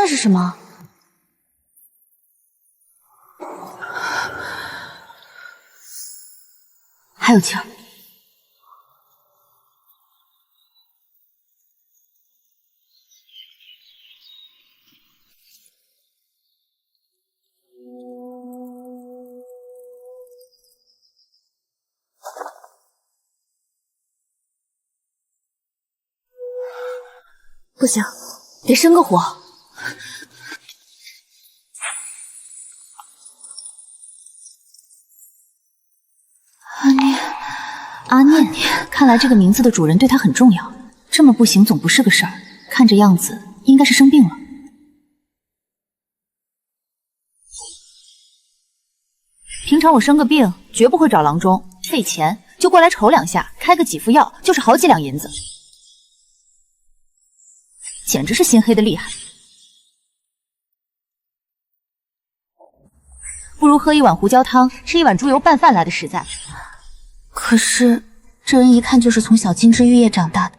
那是什么？还有气儿。不行，得生个火。阿念，看来这个名字的主人对他很重要。这么不行总不是个事儿，看这样子应该是生病了。平常我生个病绝不会找郎中，费钱就过来瞅两下，开个几副药就是好几两银子。简直是心黑的厉害，不如喝一碗胡椒汤，吃一碗猪油拌饭来的实在。可是这人一看就是从小金枝玉叶长大的。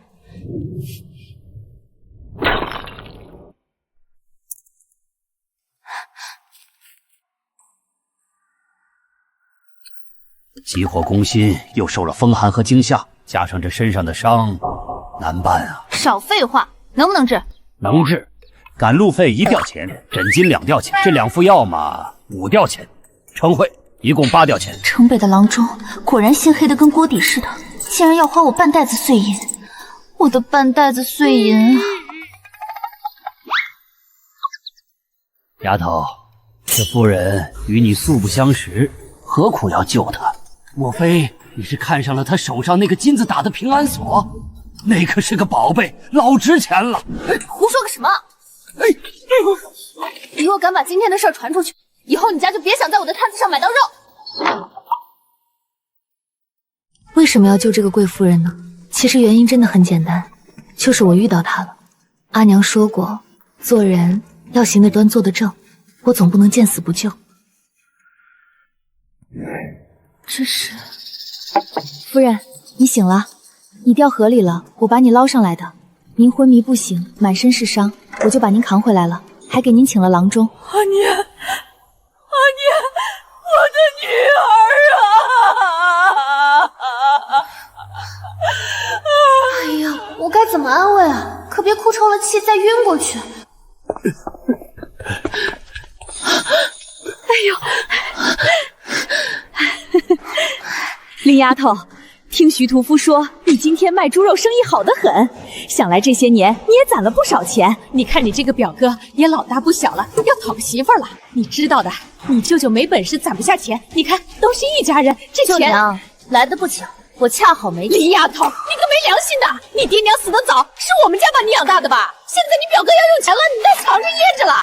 急火攻心，又受了风寒和惊吓，加上这身上的伤，难办啊！少废话，能不能治？能治。赶路费1吊钱，诊金2吊钱，这2副药嘛5吊钱，称会一共8吊钱。城北的郎中果然心黑的跟锅底似的，竟然要花我半袋子碎银，我的半袋子碎银啊！丫头，这夫人与你素不相识，何苦要救她？莫非你是看上了她手上那个金子打的平安锁？那可是个宝贝，老值钱了。胡说个什么！你若敢把今天的事儿传出去，以后你家就别想在我的摊子上买到肉。为什么要救这个贵夫人呢？其实原因真的很简单，就是我遇到她了。阿娘说过，做人要行得端，坐得正，我总不能见死不救。这是……夫人，你醒了，你掉河里了，我把你捞上来的。您昏迷不醒，满身是伤，我就把您扛回来了，还给您请了郎中。阿念，阿念，我的女儿啊！哎呀，我该怎么安慰啊？可别哭成了气再晕过去。哎呦，林丫头，听徐屠夫说你今天卖猪肉生意好得很，想来这些年你也攒了不少钱。你看你这个表哥也老大不小了，要讨个媳妇儿了。你知道的，你舅舅没本事攒不下钱，你看都是一家人，这钱……舅娘来得不巧，我恰好没钱。林丫头，你个没良心的！你爹娘死得早，是我们家把你养大的吧？现在你表哥要用钱了，你再藏着掖着了。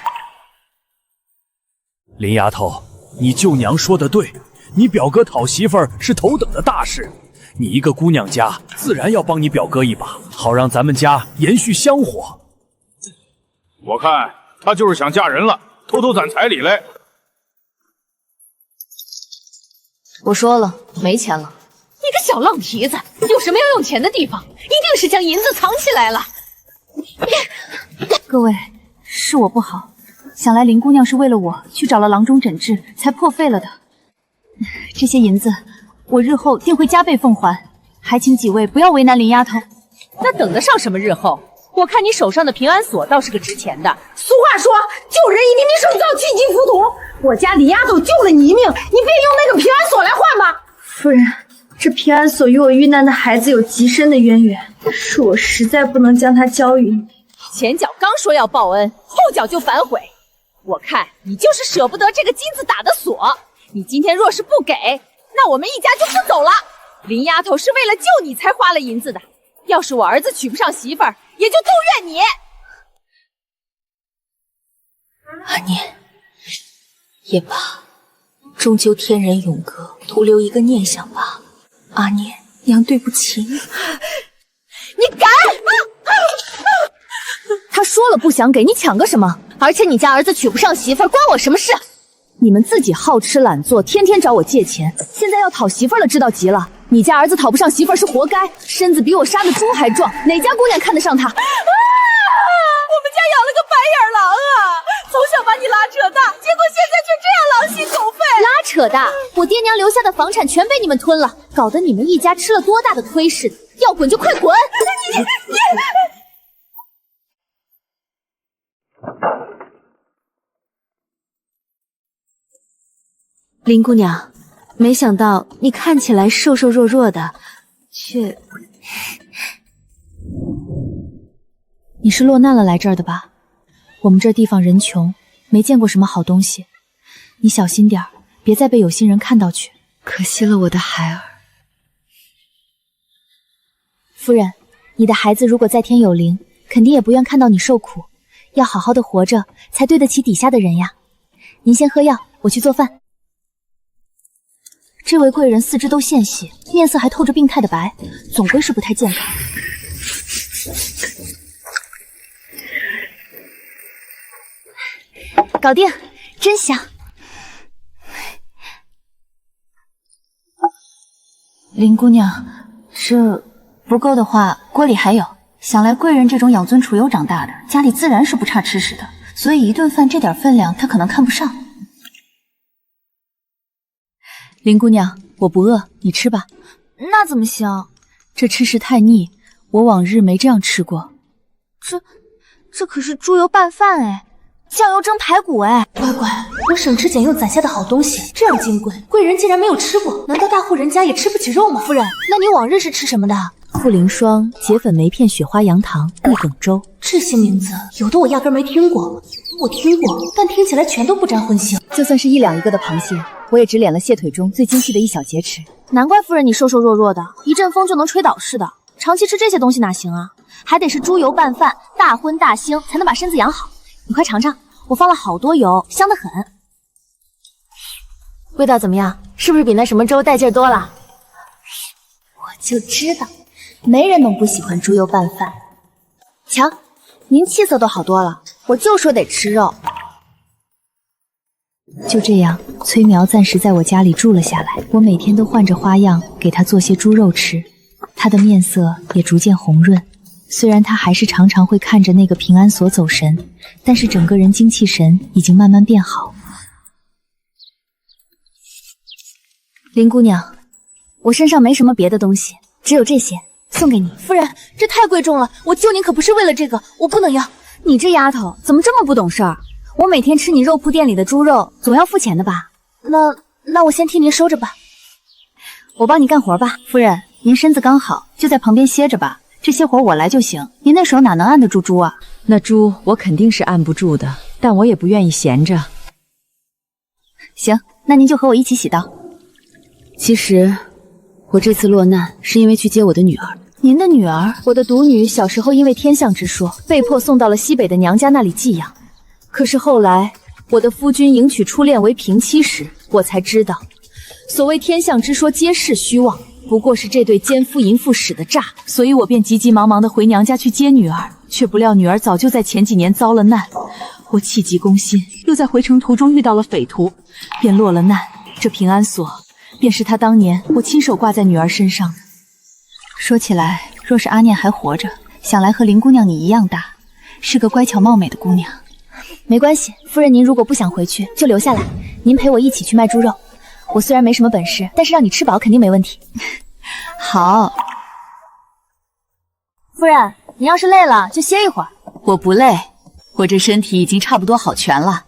林丫头，你舅娘说的对，你表哥讨媳妇儿是头等的大事，你一个姑娘家，自然要帮你表哥一把，好让咱们家延续香火。我看他就是想嫁人了，偷偷攒彩礼嘞。我说了，没钱了。你个小浪蹄子，有什么要用钱的地方？一定是将银子藏起来了。各位，是我不好，想来林姑娘是为了我去找了郎中诊治，才破费了的。这些银子，我日后定会加倍奉还，还请几位不要为难林丫头。那等得上什么日后？我看你手上的平安锁倒是个值钱的。俗话说，救人一命，你手造气急浮屠。我家李丫头救了你一命，你非用那个平安锁来换吗？夫人，这平安锁与我遇难的孩子有极深的渊源，是我实在不能将它交予你。前脚刚说要报恩，后脚就反悔。我看你就是舍不得这个金子打的锁。你今天若是不给，那我们一家就不走了。林丫头是为了救你才花了银子的，要是我儿子娶不上媳妇儿，也就都怨你。阿念，也罢，终究天人永隔，徒留一个念想吧。阿念，娘对不起你。你敢！他说了不想给你，抢个什么？而且你家儿子娶不上媳妇儿，关我什么事？你们自己好吃懒做，天天找我借钱，现在要讨媳妇儿了，知道急了。你家儿子讨不上媳妇儿是活该，身子比我杀的猪还壮，哪家姑娘看得上他？我们家养了个白眼狼啊！从小把你拉扯大，结果现在却这样狼心狗肺。拉扯大！我爹娘留下的房产全被你们吞了，搞得你们一家吃了多大的亏似的。要滚就快滚！你！林姑娘，没想到你看起来瘦瘦弱弱的，却……你是落难了来这儿的吧？我们这地方人穷，没见过什么好东西。你小心点儿，别再被有心人看到去。可惜了我的孩儿。夫人，你的孩子如果在天有灵，肯定也不愿看到你受苦，要好好的活着，才对得起底下的人呀。您先喝药，我去做饭。这位贵人四肢都纤细，面色还透着病态的白，总归是不太健康。搞定，真香。林姑娘，这不够的话，锅里还有。想来贵人这种养尊处优长大的，家里自然是不差吃食的，所以一顿饭这点分量，她可能看不上。林姑娘，我不饿，你吃吧。那怎么行？这吃食太腻，我往日没这样吃过。这可是猪油拌饭哎，酱油蒸排骨哎，乖乖，我省吃俭用攒下的好东西，这样金贵，贵人竟然没有吃过，难道大户人家也吃不起肉吗？夫人，那你往日是吃什么的？茯苓霜、结粉梅片、雪花羊汤、地梗粥，这些名字有的我压根没听过，我听过，但听起来全都不沾荤腥。就算是一两一个的螃蟹，我也只敛了蟹腿中最精细的一小节齿。难怪夫人你瘦瘦弱弱的，一阵风就能吹倒似的。长期吃这些东西哪行啊？还得是猪油拌饭，大荤大腥，才能把身子养好。你快尝尝，我放了好多油，香得很。味道怎么样？是不是比那什么粥带劲多了？我就知道，没人能不喜欢猪油拌饭。瞧，您气色都好多了，我就说得吃肉。就这样，崔苗暂时在我家里住了下来。我每天都换着花样给他做些猪肉吃，他的面色也逐渐红润。虽然他还是常常会看着那个平安锁走神，但是整个人精气神已经慢慢变好。林姑娘，我身上没什么别的东西，只有这些，送给你。夫人，这太贵重了，我救您可不是为了这个，我不能要。你这丫头怎么这么不懂事儿？我每天吃你肉铺店里的猪肉，总要付钱的吧？那我先替您收着吧。我帮你干活吧，夫人，您身子刚好，就在旁边歇着吧。这些活我来就行，您那手哪能按得住猪啊？那猪我肯定是按不住的，但我也不愿意闲着。行，那您就和我一起洗刀。其实，我这次落难是因为去接我的女儿。您的女儿？我的独女小时候因为天象之说，被迫送到了西北的娘家那里寄养。可是后来，我的夫君迎娶初恋为平妻时，我才知道，所谓天象之说皆是虚妄，不过是这对奸夫淫妇使的诈。所以我便急急忙忙地回娘家去接女儿，却不料女儿早就在前几年遭了难。我气急攻心，又在回程途中遇到了匪徒，便落了难。这平安锁便是他当年我亲手挂在女儿身上的。说起来，若是阿念还活着，想来和林姑娘你一样大，是个乖巧貌美的姑娘。没关系，夫人您如果不想回去，就留下来，您陪我一起去卖猪肉。我虽然没什么本事，但是让你吃饱肯定没问题。好，夫人，您要是累了就歇一会儿。我不累，我这身体已经差不多好全了，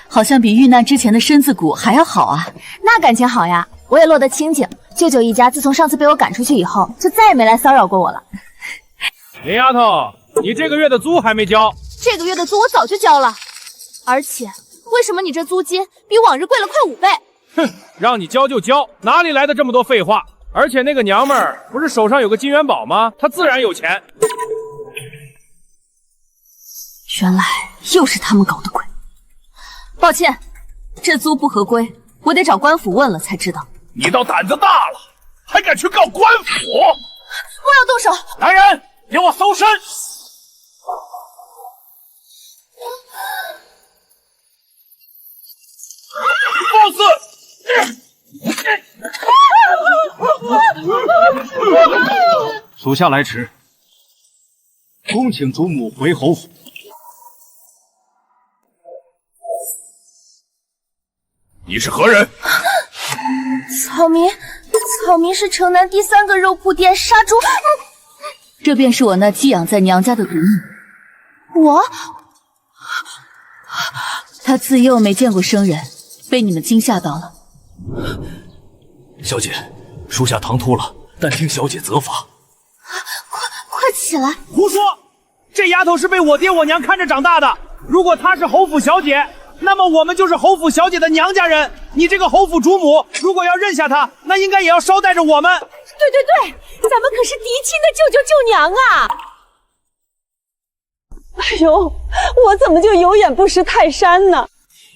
好像比遇难之前的身子骨还要好啊。那感情好呀，我也落得清静。舅舅一家自从上次被我赶出去以后，就再也没来骚扰过我了。林丫头，你这个月的租还没交？这个月的租我早就交了，而且为什么你这租金比往日贵了快5倍？哼，让你交就交，哪里来的这么多废话？而且那个娘们儿不是手上有个金元宝吗？她自然有钱。原来又是他们搞的鬼。抱歉，这租不合规，我得找官府问了才知道。你倒胆子大了，还敢去告官府！我要动手！来人，给我搜身！放肆！属下来迟，恭请主母回侯府。你是何人？草民是城南第3个肉铺店杀猪。这便是我那寄养在娘家的独女。我，她自幼没见过生人，被你们惊吓到了。小姐，属下唐突了，但听小姐责罚。快起来！胡说！这丫头是被我爹我娘看着长大的。如果她是侯府小姐，那么我们就是侯府小姐的娘家人。你这个侯府主母，如果要认下她，那应该也要捎带着我们。对，咱们可是嫡亲的舅舅舅娘啊！哎呦，我怎么就有眼不识泰山呢？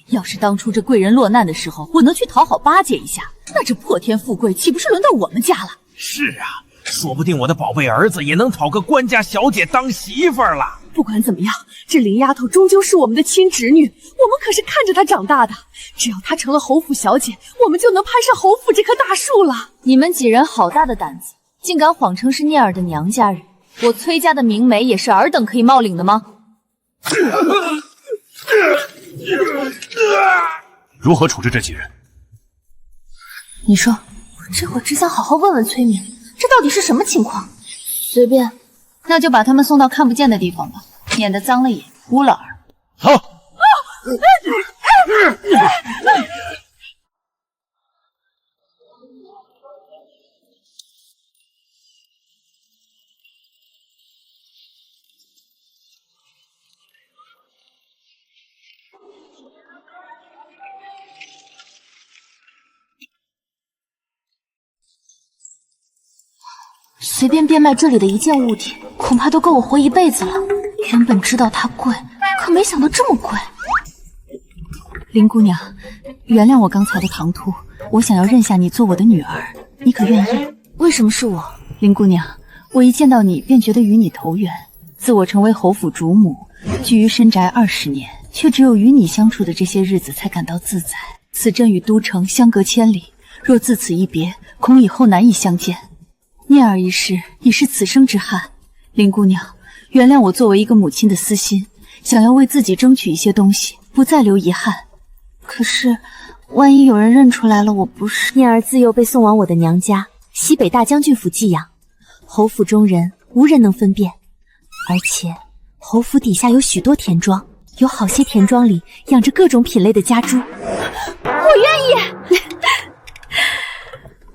要是当初这贵人落难的时候，我能去讨好巴结一下，那这破天富贵岂不是轮到我们家了？是啊，说不定我的宝贝儿子也能讨个官家小姐当媳妇儿了。不管怎么样，这林丫头终究是我们的亲侄女，我们可是看着她长大的。只要她成了侯府小姐，我们就能攀上侯府这棵大树了。你们几人好大的胆子，竟敢谎称是聂儿的娘家人！我崔家的明媒也是尔等可以冒领的吗？如何处置这几人？你说，这会儿只想好好问问崔明，这到底是什么情况？随便，那就把他们送到看不见的地方吧，免得脏了眼，污了耳。好。随便变卖这里的一件物体，恐怕都够我活一辈子了。原本知道它贵，可没想到这么贵。林姑娘，原谅我刚才的唐突，我想要认下你做我的女儿，你可愿意？为什么是我？林姑娘，我一见到你便觉得与你投缘。自我成为侯府主母，居于深宅20年，却只有与你相处的这些日子才感到自在。此镇与都城相隔千里，若自此一别，恐以后难以相见。聂儿一事已是此生之憾，林姑娘，原谅我作为一个母亲的私心，想要为自己争取一些东西，不再留遗憾。可是，万一有人认出来了我不是……聂儿自幼被送往我的娘家西北大将军府寄养，侯府中人无人能分辨。而且，侯府底下有许多田庄，有好些田庄里养着各种品类的家猪。我愿意。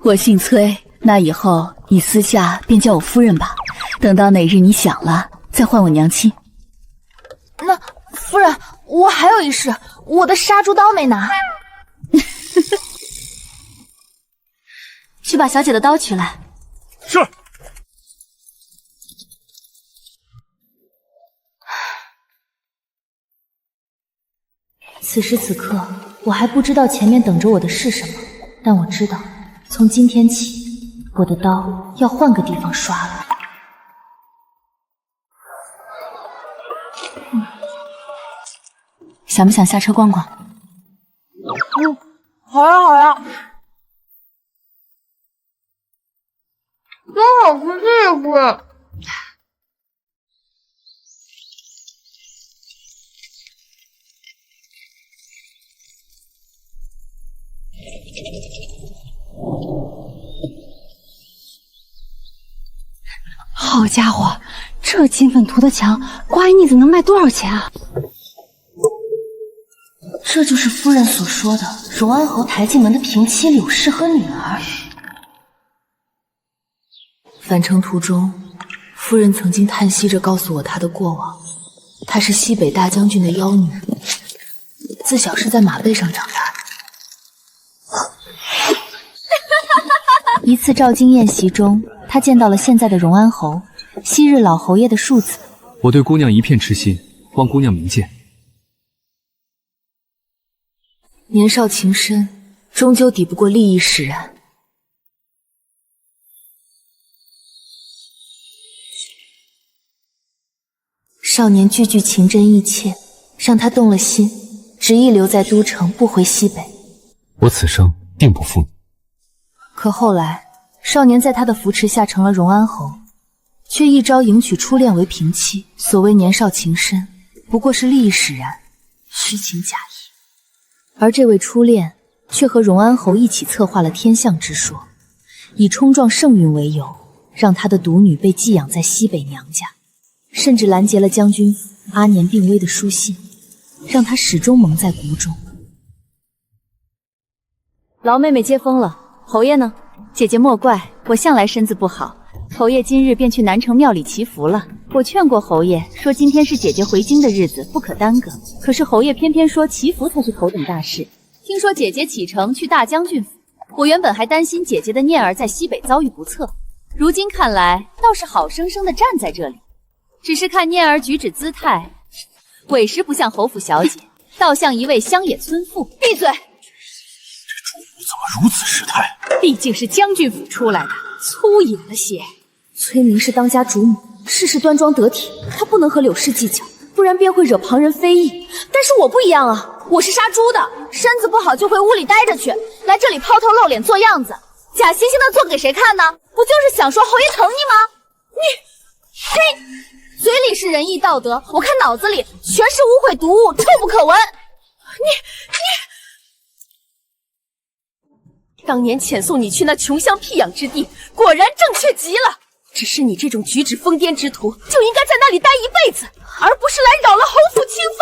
我姓崔。那以后你私下便叫我夫人吧，等到哪日你想了，再唤我娘亲。那夫人，我还有一事，我的杀猪刀没拿。去把小姐的刀取来。是。此时此刻，我还不知道前面等着我的是什么，但我知道，从今天起，我的刀要换个地方刷了。想不想下车逛逛？好呀好呀。刚好是这个。好家伙，这金粉涂的墙，刮一腻子能卖多少钱啊？这就是夫人所说的荣安侯抬进门的平妻柳氏和女儿。返程途中，夫人曾经叹息着告诉我她的过往。她是西北大将军的妖女，自小是在马背上长大的。一次召京宴席中，他见到了现在的荣安侯，昔日老侯爷的庶子。我对姑娘一片痴心，望姑娘明鉴。年少情深，终究抵不过利益使然。少年句句情真意切，让他动了心，执意留在都城，不回西北。我此生定不负你。可后来，少年在他的扶持下成了荣安侯，却一朝迎娶初恋为平妻。所谓年少情深，不过是利益使然，虚情假意。而这位初恋却和荣安侯一起策划了天象之说，以冲撞圣运为由，让他的独女被寄养在西北娘家，甚至拦截了将军府阿年病危的书信，让他始终蒙在鼓中。老妹妹接风了，侯爷呢？姐姐莫怪，我向来身子不好。侯爷今日便去南城庙里祈福了。我劝过侯爷，说今天是姐姐回京的日子，不可耽搁。可是侯爷偏偏说祈福才是头等大事。听说姐姐启程去大将军府，我原本还担心姐姐的念儿在西北遭遇不测，如今看来倒是好生生的站在这里。只是看念儿举止姿态，委实不像侯府小姐，倒像一位乡野村妇。闭嘴！这主母怎么如此失态？毕竟是将军府出来的，粗野了些。崔明是当家主母，事事端庄得体，她不能和柳氏计较，不然便会惹旁人非议。但是我不一样啊，我是杀猪的，身子不好就回屋里待着去，来这里抛头露脸做样子，假惺惺的做给谁看呢？不就是想说侯爷疼你吗？你，嘴里是仁义道德，我看脑子里全是污秽毒物，臭不可闻。当年遣送你去那穷乡僻壤之地，果然正确极了。只是你这种举止疯癫之徒，就应该在那里待一辈子，而不是来扰了侯府清风。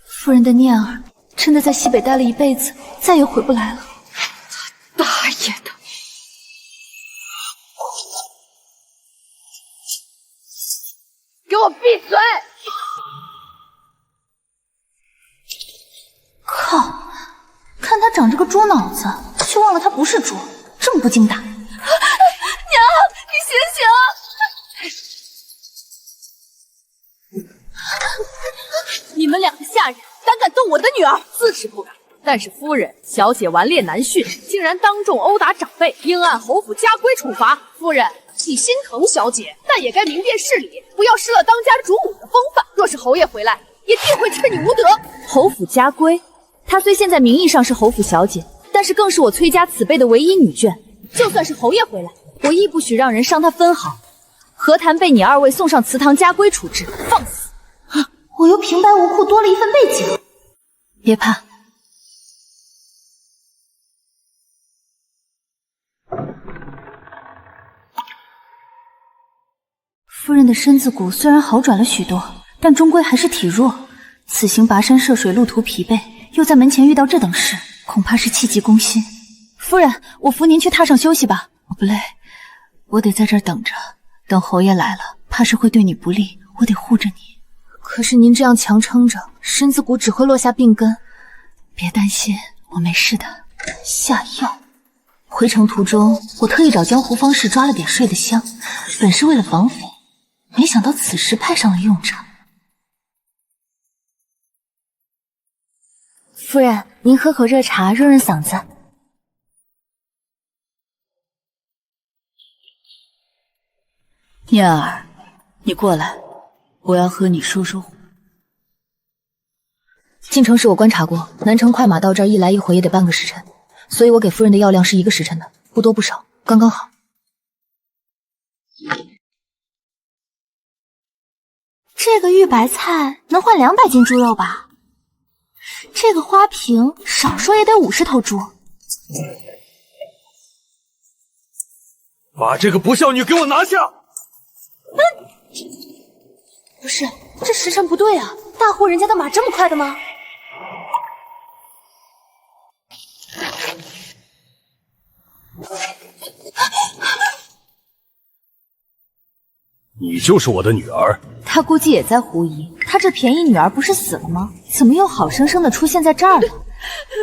夫人的念儿真的在西北待了一辈子，再也回不来了。大爷的！给我闭嘴！靠！看他长着个猪脑子，却忘了他不是猪，这么不经打。娘，你醒醒！你们两个下人胆敢动我的女儿，自是不敢。但是夫人、小姐顽劣难驯，竟然当众殴打长辈，应按侯府家规处罚。夫人，你心疼小姐，但也该明辨事理，不要失了当家主母的风范。若是侯爷回来，也定会斥你无德。侯府家规？她虽现在名义上是侯府小姐，但是更是我崔家此辈的唯一女眷。就算是侯爷回来，我亦不许让人伤她分毫。何谈被你二位送上祠堂家规处置？放肆！我又平白无故多了一份背景。别怕。夫人的身子骨虽然好转了许多，但终归还是体弱。此行跋山涉水，路途疲惫，又在门前遇到这等事，恐怕是气急攻心。夫人，我扶您去榻上休息吧。我不累，我得在这儿等着。等侯爷来了，怕是会对你不利，我得护着你。可是您这样强撑着，身子骨只会落下病根。别担心，我没事的。下药。回程途中，我特意找江湖方士抓了点睡的香，本是为了防匪，没想到此时派上了用场。夫人，您喝口热茶润润嗓子。念儿，你过来，我要和你说说话。进城时我观察过，南城快马到这儿一来一回也得半个时辰，所以我给夫人的药量是1个时辰的，不多不少，刚刚好。这个玉白菜能换200斤猪肉吧？这个花瓶少说也得50头猪。把这个不孝女给我拿下！不是，这时辰不对啊！大户人家的马这么快的吗？你就是我的女儿。他估计也在狐疑，他这便宜女儿不是死了吗？怎么又好生生的出现在这儿了？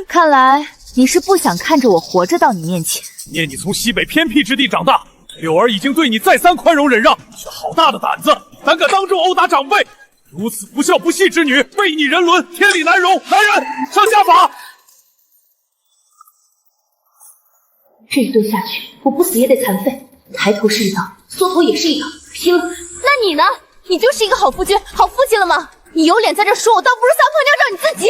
看来你是不想看着我活着到你面前。念你从西北偏僻之地长大，柳儿已经对你再三宽容忍让，却好大的胆子，胆敢当众殴打长辈，如此不孝不义之女，背逆人伦，天理难容！来人，上下法！这一顿下去，我不死也得残废。抬头是一刀，缩头也是一刀，拼了！那你呢？你就是一个好夫君、好父亲了吗？你有脸在这说我，倒不如撒泡尿照你自己。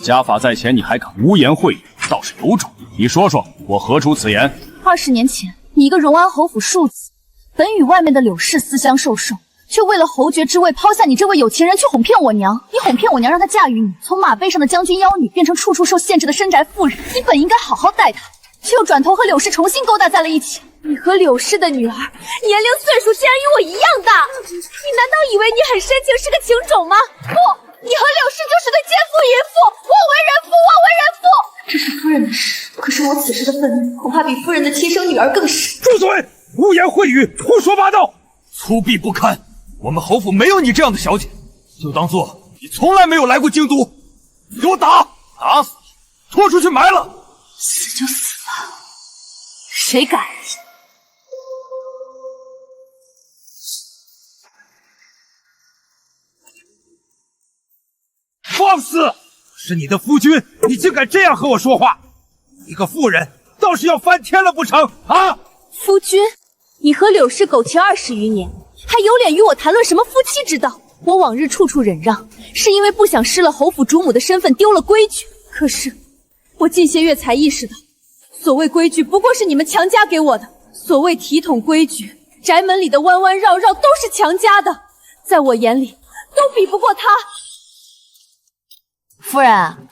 家法在前，你还敢污言秽语，倒是有种。你说说，我何出此言？ 20年前，你一个荣安侯府庶子，本与外面的柳氏私相授受，却为了侯爵之位抛下你这位有情人去哄骗我娘。你哄骗我娘，让她嫁与你，从马背上的将军妖女变成处处受限制的深宅妇人。你本应该好好待她，却又转头和柳氏重新勾搭在了一起。你和柳氏的女儿年龄岁数竟然与我一样大，你难道以为你很深情是个情种吗？不，你和柳氏就是对奸夫淫妇，妄为人夫，妄为人夫。这是夫人的事，可是我此时的愤怒，恐怕比夫人的亲生女儿更是。住嘴！污言秽语，胡说八道，粗鄙不堪。我们侯府没有你这样的小姐，就当做你从来没有来过京都。给我打，打死，拖出去埋了。死就死了，谁敢？放肆！是你的夫君，你竟敢这样和我说话！一个妇人，倒是要翻天了不成？啊！夫君，你和柳氏苟且20余年，还有脸与我谈论什么夫妻之道？我往日处处忍让，是因为不想失了侯府主母的身份，丢了规矩。可是我近些月才意识到，所谓规矩不过是你们强加给我的，所谓体统规矩，宅门里的弯弯绕绕都是强加的，在我眼里都比不过他。夫人，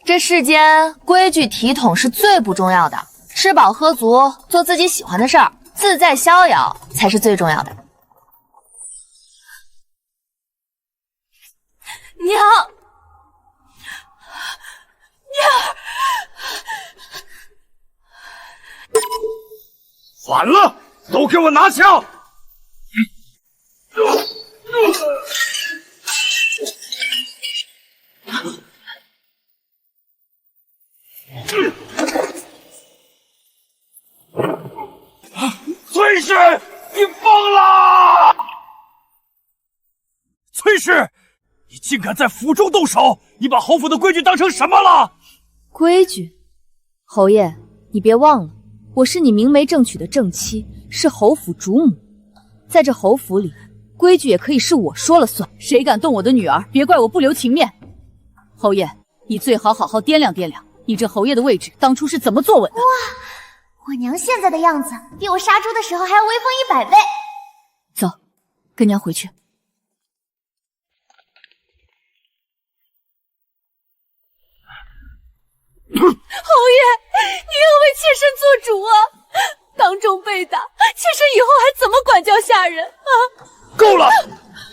这世间规矩体统是最不重要的，吃饱喝足，做自己喜欢的事儿，自在逍遥才是最重要的。娘，反了，都给我拿枪！崔氏，你疯了！崔氏，你竟敢在府中动手！你把侯府的规矩当成什么了？规矩？侯爷，你别忘了，我是你明媒正娶的正妻，是侯府主母。在这侯府里，规矩也可以是我说了算。谁敢动我的女儿，别怪我不留情面。侯爷，你最好好好掂量掂量，你这侯爷的位置当初是怎么坐稳的？哇，我娘现在的样子，比我杀猪的时候还要威风100倍。走，跟娘回去。侯爷，你可为妾身做主啊！当众被打，妾身以后还怎么管教下人啊？够了！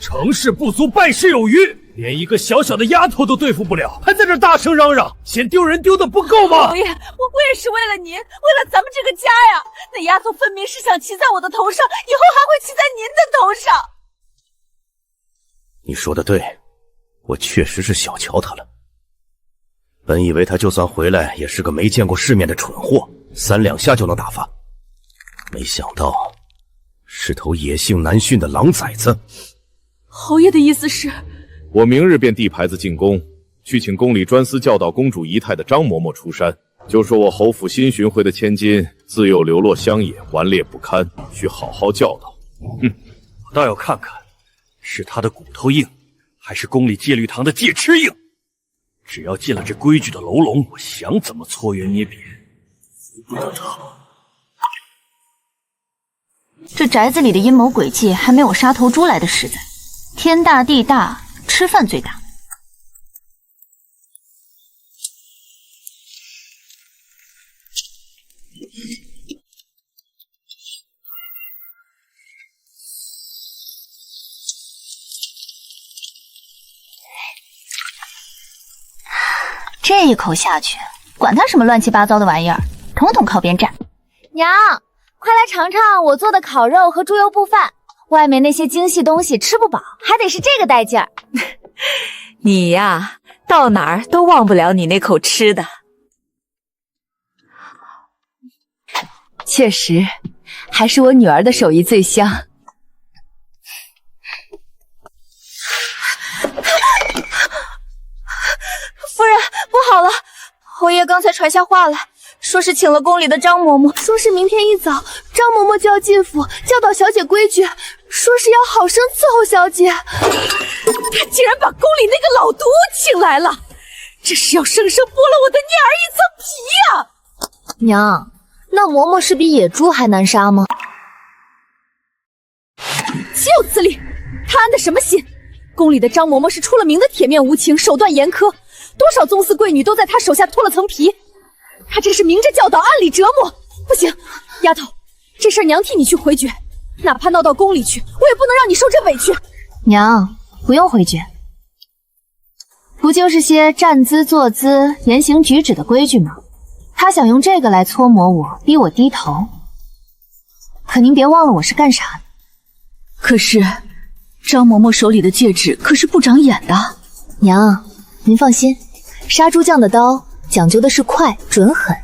成事不足败事有余，连一个小小的丫头都对付不了，还在这大声嚷嚷，嫌丢人丢的不够吗？侯爷，我也是为了您，为了咱们这个家呀！那丫头分明是想骑在我的头上，以后还会骑在您的头上。你说的对，我确实是小瞧她了。本以为她就算回来也是个没见过世面的蠢货，3两下就能打发，没想到是头野性难驯的狼崽子。侯爷的意思是，我明日便递牌子进宫，去请宫里专司教导公主仪态的张嬷嬷出山，就说我侯府新寻回的千金自幼流落乡野，顽劣不堪，需好好教导。我倒要看看，是他的骨头硬，还是宫里戒律堂的戒尺硬。只要进了这规矩的牢笼，我想怎么搓圆捏扁，服不得他。这宅子里的阴谋诡计还没有杀头猪来的实在。天大地大，吃饭最大。这一口下去，管他什么乱七八糟的玩意儿，统统靠边站。娘，快来尝尝我做的烤肉和猪油布饭，外面那些精细东西吃不饱，还得是这个带劲儿。你呀，到哪儿都忘不了你那口吃的。确实，还是我女儿的手艺最香。夫人，不好了！侯爷刚才传下话来，说是请了宫里的张嬷嬷，说是明天一早张嬷嬷就要进府教导小姐规矩，说是要好生伺候小姐。他竟然把宫里那个老毒请来了，这是要生生剥了我的女儿一层皮呀！娘，那嬷嬷是比野猪还难杀吗？岂有此理！安的什么心？宫里的张嬷嬷是出了名的铁面无情，手段严苛，多少宗嗣贵女都在她手下脱了层皮。她这是明着教导，暗里折磨。不行，丫头，这事儿娘替你去回绝，哪怕闹到宫里去，我也不能让你受这委屈。娘，不用回绝，不就是些站姿、坐姿、言行举止的规矩吗？他想用这个来搓磨我，逼我低头。可您别忘了我是干啥的。可是，张嬷嬷手里的戒指可是不长眼的。娘，您放心，杀猪匠的刀讲究的是快、准、狠。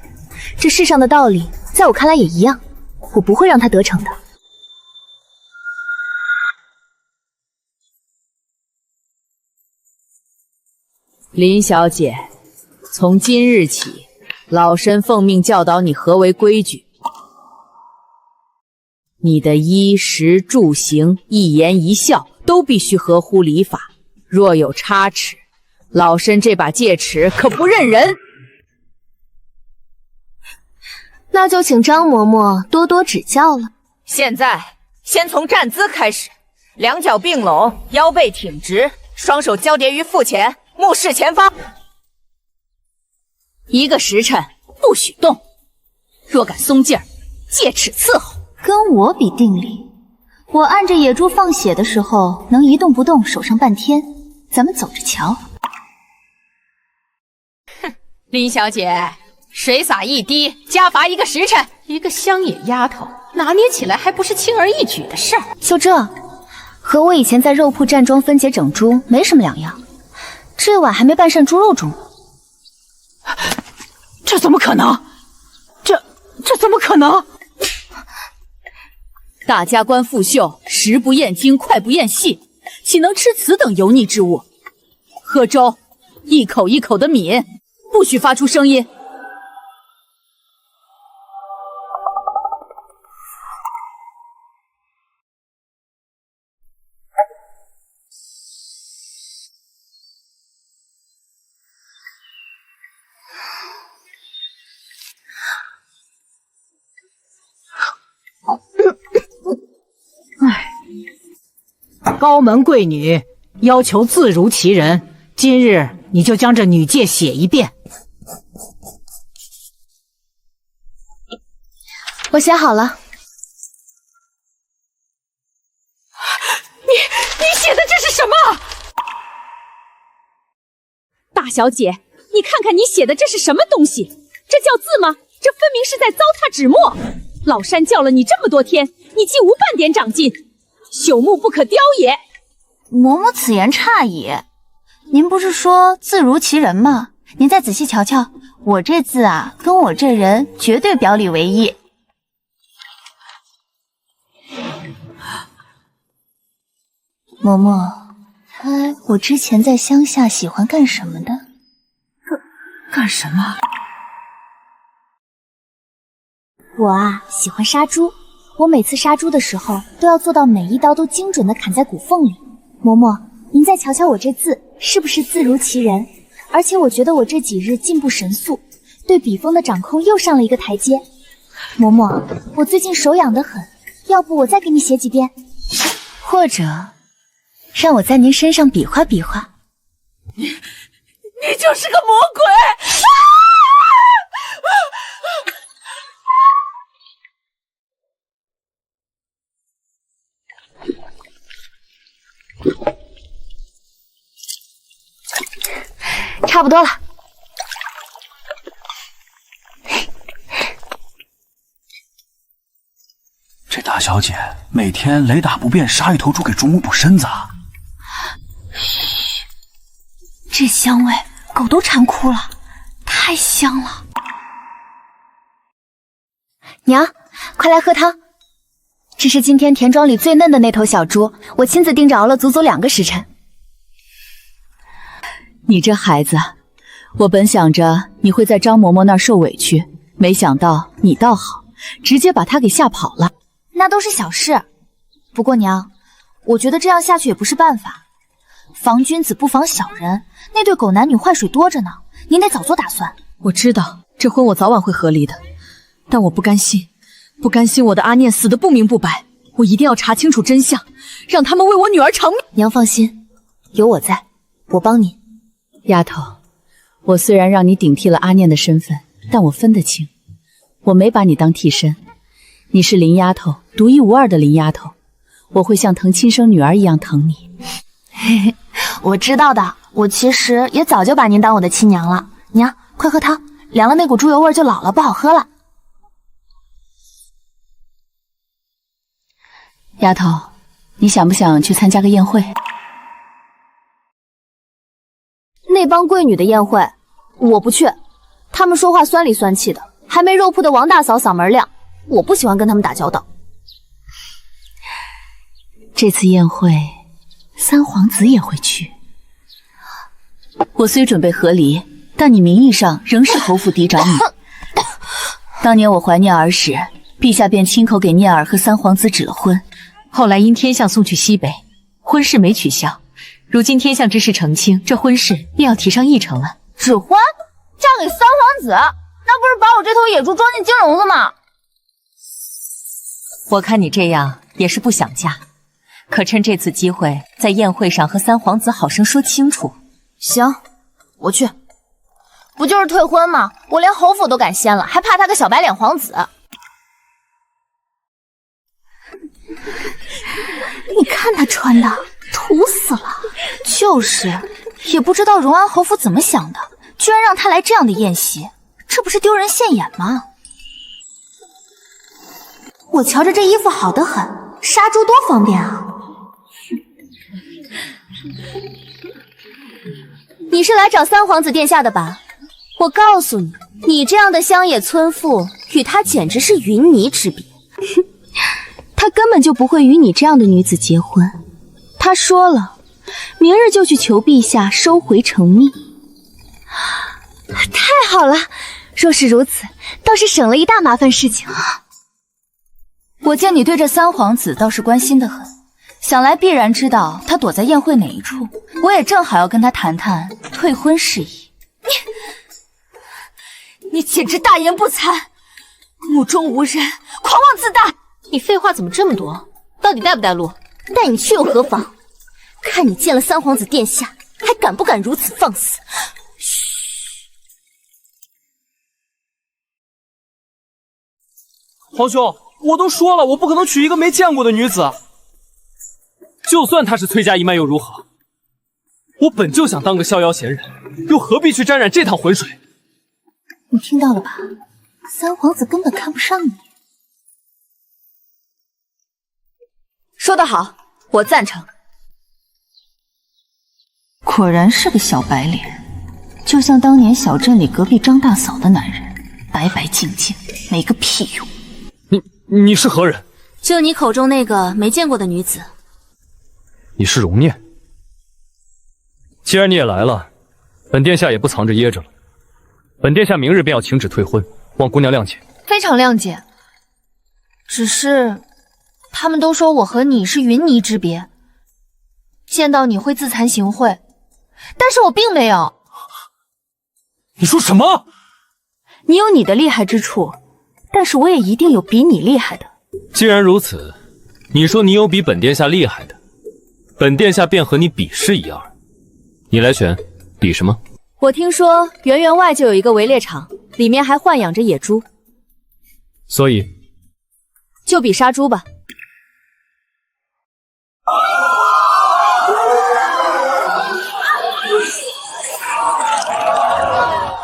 这世上的道理，在我看来也一样，我不会让他得逞的。林小姐，从今日起，老身奉命教导你何为规矩。你的衣食住行、一言一笑都必须合乎礼法，若有差池，老身这把戒尺可不认人。那就请张嬷嬷多多指教了。现在先从站姿开始，两脚并拢，腰背挺直，双手交叠于腹前，目视前方。1个时辰不许动，若敢松劲儿，戒尺伺候。跟我比定力，我按着野猪放血的时候能一动不动守上半天，咱们走着瞧。哼，林小姐，水洒一滴，加罚1个时辰。一个乡野丫头，拿捏起来还不是轻而易举的事儿。就这，和我以前在肉铺站桩分解整猪没什么两样。这碗还没半扇猪肉中。这怎么可能？这怎么可能？大家官复秀，食不厌精，脍不厌细，岂能吃此等油腻之物？喝粥，一口一口的抿，不许发出声音。高门贵女要求自如其人，今日你就将这女戒写一遍。我写好了。你写的这是什么？大小姐，你看看你写的这是什么东西？这叫字吗？这分明是在糟蹋纸墨。老山教了你这么多天，你竟无半点长进，朽木不可雕也。嬷嬷此言差也，您不是说字如其人吗？您再仔细瞧瞧，我这字啊，跟我这人绝对表里为一。嬷嬷，猜我之前在乡下喜欢干什么的？干什么？我啊，喜欢杀猪。我每次杀猪的时候，都要做到每一刀都精准地砍在骨缝里。嬷嬷，您再瞧瞧我这字，是不是字如其人？而且我觉得我这几日进步神速，对笔锋的掌控又上了一个台阶。嬷嬷，我最近手痒得很，要不我再给你写几遍？或者，让我在您身上比划比划。你就是个魔鬼！差不多了。这大小姐每天雷打不变杀一头猪给猪母补身子啊！这香味，狗都馋哭了，太香了。娘，快来喝汤。这是今天田庄里最嫩的那头小猪，我亲自盯着熬了足足2个时辰。你这孩子，我本想着你会在张嬷嬷那儿受委屈，没想到你倒好，直接把她给吓跑了。那都是小事。不过娘，我觉得这样下去也不是办法。防君子不防小人，那对狗男女坏水多着呢，您得早做打算。我知道这婚我早晚会和离的，但我不甘心，不甘心我的阿念死得不明不白。我一定要查清楚真相，让他们为我女儿偿命。娘放心，有我在，我帮你。丫头，我虽然让你顶替了阿念的身份，但我分得清，我没把你当替身。你是林丫头，独一无二的林丫头，我会像疼亲生女儿一样疼你。嘿嘿，我知道的，我其实也早就把您当我的亲娘了。娘，快喝汤，凉了那股猪油味就老了，不好喝了。丫头，你想不想去参加个宴会？那帮贵女的宴会，我不去。他们说话酸里酸气的，还没肉铺的王大嫂嗓门亮，我不喜欢跟他们打交道。这次宴会，三皇子也会去。我虽准备和离，但你名义上仍是侯府嫡长女。当年我怀念儿时，陛下便亲口给念儿和三皇子指了婚，后来因天象送去西北，婚事没取消。如今天象之事澄清，这婚事便要提上议程了。指婚？嫁给三皇子？那不是把我这头野猪装进金笼子吗？我看你这样也是不想嫁，可趁这次机会，在宴会上和三皇子好生说清楚。行，我去。不就是退婚吗？我连侯府都敢掀了，还怕他个小白脸皇子？你看他穿的，土死了。就是，也不知道荣安侯府怎么想的，居然让他来这样的宴席，这不是丢人现眼吗？我瞧着这衣服好得很，杀猪多方便啊！你是来找三皇子殿下的吧？我告诉你，你这样的乡野村妇，与他简直是云泥之别。他根本就不会与你这样的女子结婚。他说了，明日就去求陛下收回成命。太好了，若是如此，倒是省了一大麻烦事情。我见你对这三皇子倒是关心得很，想来必然知道他躲在宴会哪一处。我也正好要跟他谈谈退婚事宜。你简直大言不惭，目中无人，狂妄自大。你废话怎么这么多？到底带不带路？带你去又何妨？看你见了三皇子殿下，还敢不敢如此放肆？皇兄，我都说了，我不可能娶一个没见过的女子。就算她是崔家一脉又如何？我本就想当个逍遥闲人，又何必去沾染这趟浑水？你听到了吧？三皇子根本看不上你。说得好，我赞成。果然是个小白脸，就像当年小镇里隔壁张大嫂的男人，白白净净，没个屁用。你是何人？就你口中那个没见过的女子。你是荣念。既然你也来了，本殿下也不藏着掖着了。本殿下明日便要请旨退婚，望姑娘谅解。非常谅解。只是，他们都说我和你是云泥之别，见到你会自惭形秽，但是我并没有。你说什么？你有你的厉害之处，但是我也一定有比你厉害的。既然如此，你说你有比本殿下厉害的，本殿下便和你比试一二。你来选，比什么？我听说园园外就有一个围猎场，里面还豢养着野猪，所以就比杀猪吧。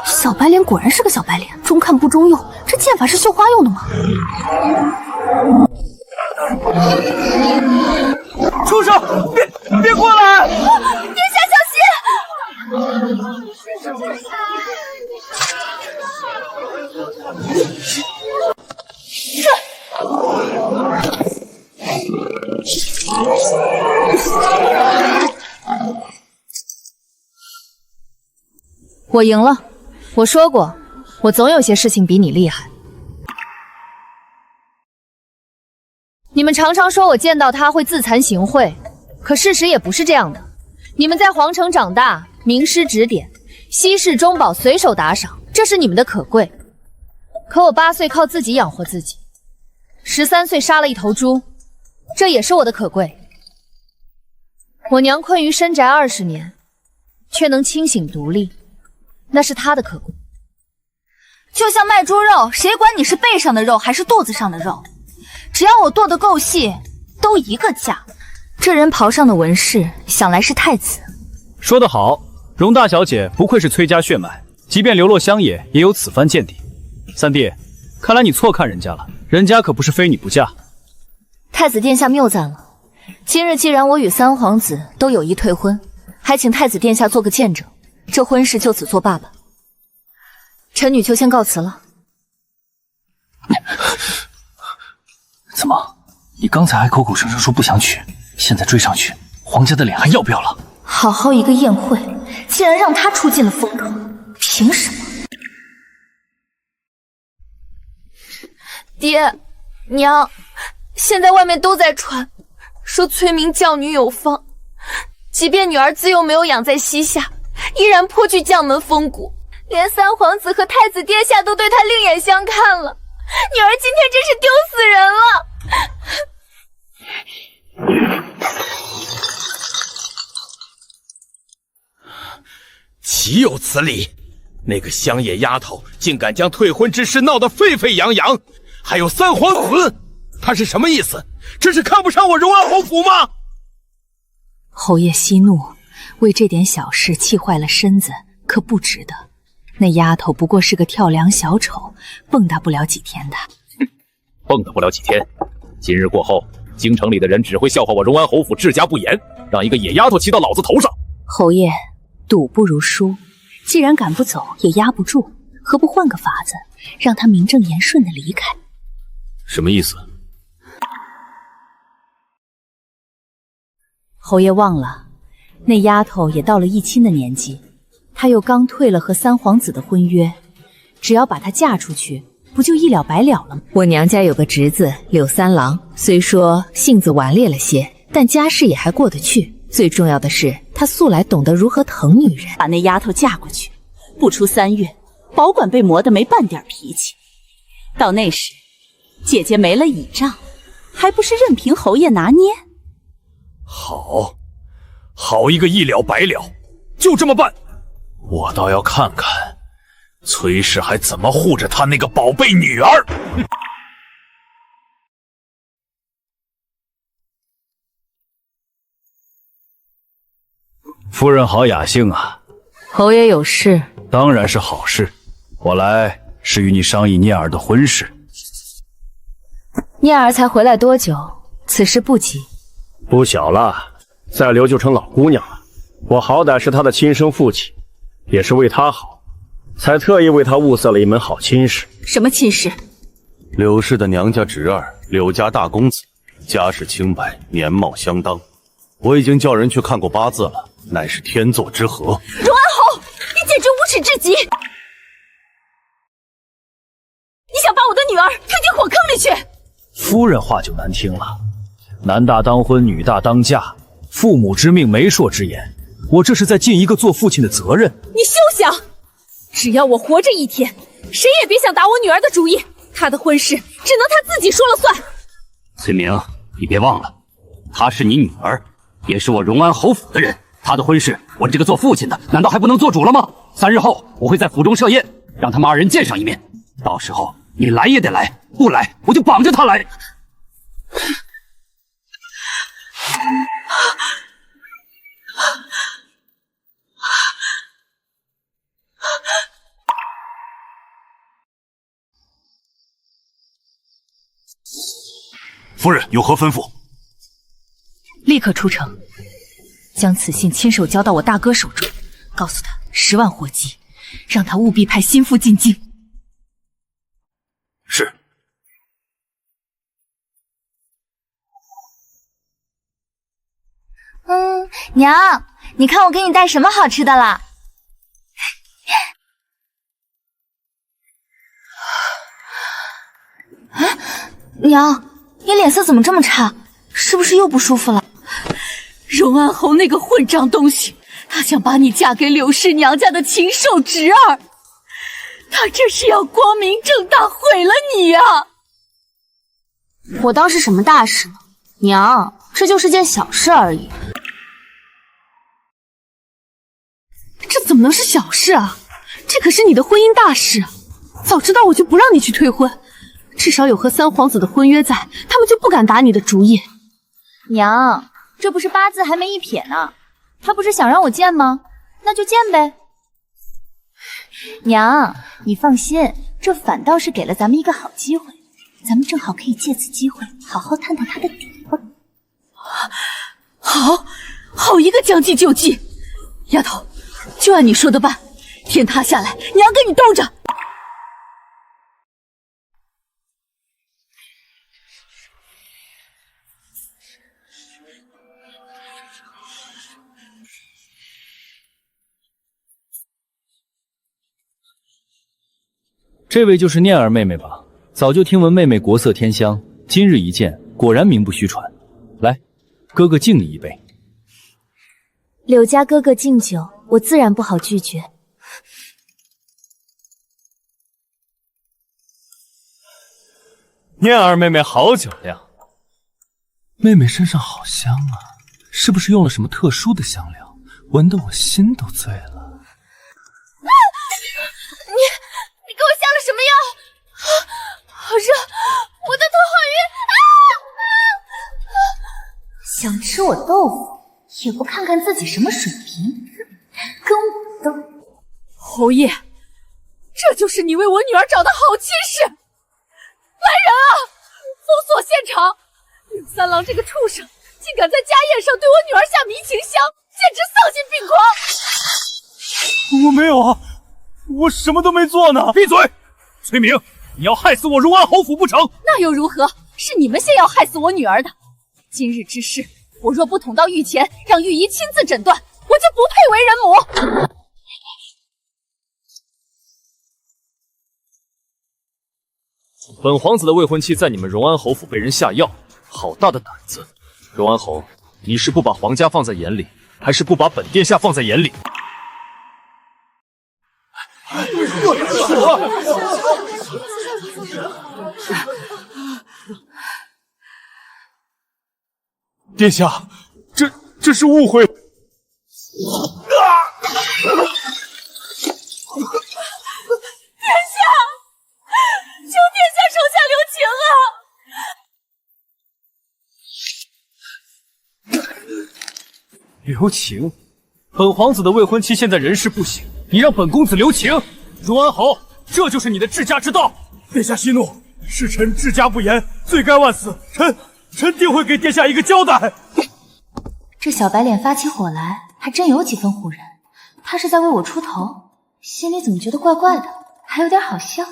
小白脸果然是个小白脸，中看不中用。这剑法是绣花用的吗？畜生，别过来！殿下小心！我赢了。我说过，我总有些事情比你厉害。你们常常说我见到他会自惭形秽，可事实也不是这样的。你们在皇城长大，名师指点，稀世中宝随手打赏，这是你们的可贵。可我8岁靠自己养活自己，13岁杀了一头猪，这也是我的可贵。我娘困于深宅20年，却能清醒独立，那是她的可贵。就像卖猪肉，谁管你是背上的肉还是肚子上的肉，只要我剁得够细，都一个价。这人袍上的纹饰，想来是太子。说得好，容大小姐不愧是崔家血脉，即便流落乡野，也有此番见地。三弟，看来你错看人家了，人家可不是非你不嫁。太子殿下谬赞了。今日既然我与三皇子都有意退婚，还请太子殿下做个见证，这婚事就此作罢吧。臣女就先告辞了。怎么，你刚才还口口声声说不想娶，现在追上去，皇家的脸还要不要了？好好一个宴会，竟然让他出尽了风头，凭什么？爹娘，现在外面都在传，说崔明教女有方，即便女儿自幼没有养在膝下，依然颇具将门风骨，连三皇子和太子殿下都对她另眼相看了。女儿今天真是丢死人了！岂有此理！那个乡野丫头竟敢将退婚之事闹得沸沸扬扬，还有三皇子，他是什么意思？这是看不上我荣安侯府吗？侯爷息怒，为这点小事气坏了身子，可不值得。那丫头不过是个跳梁小丑，蹦跶不了几天的。蹦跶不了几天，今日过后，京城里的人只会笑话我荣安侯府治家不严，让一个野丫头骑到老子头上。侯爷，赌不如输，既然赶不走，也压不住，何不换个法子，让他名正言顺的离开？什么意思？侯爷忘了，那丫头也到了议亲的年纪，她又刚退了和三皇子的婚约，只要把她嫁出去，不就一了百了了吗？我娘家有个侄子柳三郎，虽说性子顽劣了些，但家世也还过得去。最重要的是，他素来懂得如何疼女人。把那丫头嫁过去，不出3月，保管被磨得没半点脾气。到那时，姐姐没了倚仗，还不是任凭侯爷拿捏？好，好一个一了百了，就这么办。我倒要看看崔氏还怎么护着他那个宝贝女儿。夫人好雅兴啊！侯爷有事？当然是好事。我来是与你商议念儿的婚事。念儿才回来多久？此事不急。不小了，再留就成老姑娘了。我好歹是她的亲生父亲，也是为她好，才特意为她物色了一门好亲事。什么亲事？柳氏的娘家侄儿，柳家大公子，家世清白，年貌相当。我已经叫人去看过八字了，乃是天作之合。荣安侯，你简直无耻至极！你想把我的女儿推进火坑里去？夫人话就难听了，男大当婚，女大当嫁，父母之命，媒妁之言，我这是在尽一个做父亲的责任。你休想！只要我活着一天，谁也别想打我女儿的主意。她的婚事只能她自己说了算。崔明，你别忘了，她是你女儿，也是我荣安侯府的人。她的婚事，我这个做父亲的难道还不能做主了吗？3日后我会在府中设宴，让他们2人见上一面。到时候你来也得来，不来我就绑着她来。夫人有何吩咐？立刻出城，将此信亲手交到我大哥手中，告诉他10万活计，让他务必派心腹进京。是。娘，你看我给你带什么好吃的啦？娘，你脸色怎么这么差？是不是又不舒服了？荣安侯那个混账东西，他想把你嫁给柳氏娘家的禽兽侄儿，他这是要光明正大毁了你啊！我当是什么大事呢？娘，这就是件小事而已。这怎么能是小事啊？这可是你的婚姻大事，早知道我就不让你去退婚，至少有和三皇子的婚约在，他们就不敢打你的主意。娘，这不是八字还没一撇呢，他不是想让我见吗？那就见呗。娘，你放心，这反倒是给了咱们一个好机会，咱们正好可以借此机会好好探探他的底。好一个将计就计！丫头，就按你说的办，天塌下来，娘给你兜着。这位就是念儿妹妹吧？早就听闻妹妹国色天香，今日一见，果然名不虚传。来，哥哥敬你一杯。柳家哥哥敬酒，我自然不好拒绝。念儿妹妹好酒量，妹妹身上好香啊，是不是用了什么特殊的香料？闻得我心都醉了。你给我下了什么药？好热，我的头好晕！想吃我豆腐，也不看看自己什么水平，跟我斗！侯爷，这就是你为我女儿找的好亲事！来人啊，封锁现场！柳三郎这个畜生，竟敢在家宴上对我女儿下迷情香，简直丧心病狂！我没有啊，我什么都没做呢！闭嘴！崔明，你要害死我荣安侯府不成？那又如何？是你们先要害死我女儿的。今日之事，我若不捅到御前，让御医亲自诊断，我就不配为人母。本皇子的未婚妻在你们荣安侯府被人下药，好大的胆子！荣安侯，你是不把皇家放在眼里，还是不把本殿下放在眼里？殿下，这是误会。殿下，求殿下手下留情啊！留情？本皇子的未婚妻现在人事不省，你让本公子留情？荣安侯，这就是你的治家之道！殿下息怒，是臣治家不严，罪该万死。臣定会给殿下一个交代。这小白脸发起火来，还真有几分唬人。他是在为我出头，心里怎么觉得怪怪的，还有点好笑。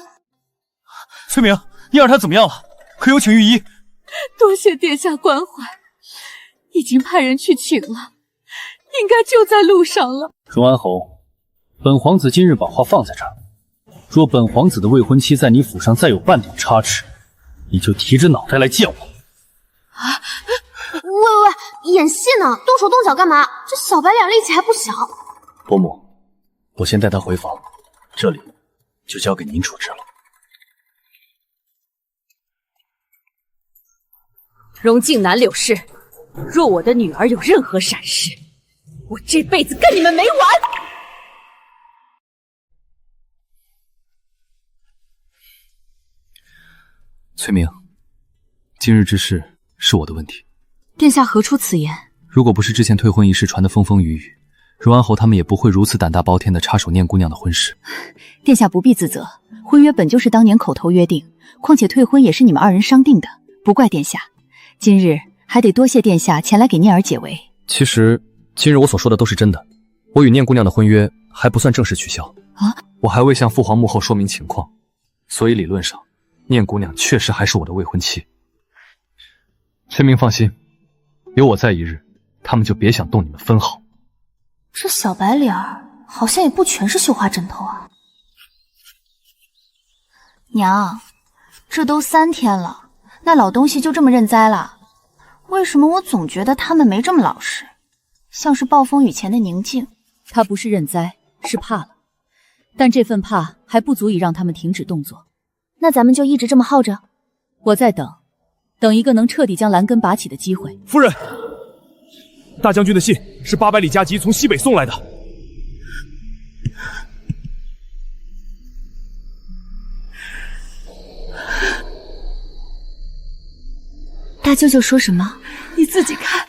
崔明，燕儿她怎么样了？可有请御医？多谢殿下关怀，已经派人去请了，应该就在路上了。荣安侯，本皇子今日把话放在这儿，若本皇子的未婚妻在你府上再有半点差池，你就提着脑袋来见我。喂，演戏呢，动手动脚干嘛？这小白脸力气还不小。伯母，我先带他回房，这里就交给您处置了。荣靖南柳氏，若我的女儿有任何闪失，我这辈子跟你们没完！崔明，今日之事是我的问题。殿下何出此言？如果不是之前退婚一事传得风风雨雨，荣安侯他们也不会如此胆大包天的插手念姑娘的婚事。殿下不必自责，婚约本就是当年口头约定，况且退婚也是你们二人商定的，不怪殿下。今日还得多谢殿下前来给念儿解围。其实今日我所说的都是真的，我与念姑娘的婚约还不算正式取消啊，我还未向父皇母后说明情况，所以理论上念姑娘确实还是我的未婚妻。崔明放心，有我在一日，他们就别想动你们分毫。这小白脸儿好像也不全是绣花枕头啊。娘，这都3天了，那老东西就这么认栽了？为什么我总觉得他们没这么老实，像是暴风雨前的宁静？他不是认栽，是怕了，但这份怕还不足以让他们停止动作。那咱们就一直这么耗着？我在等，等一个能彻底将蓝根拔起的机会。夫人，大将军的信是800里加急从西北送来的。大舅舅说什么？你自己看。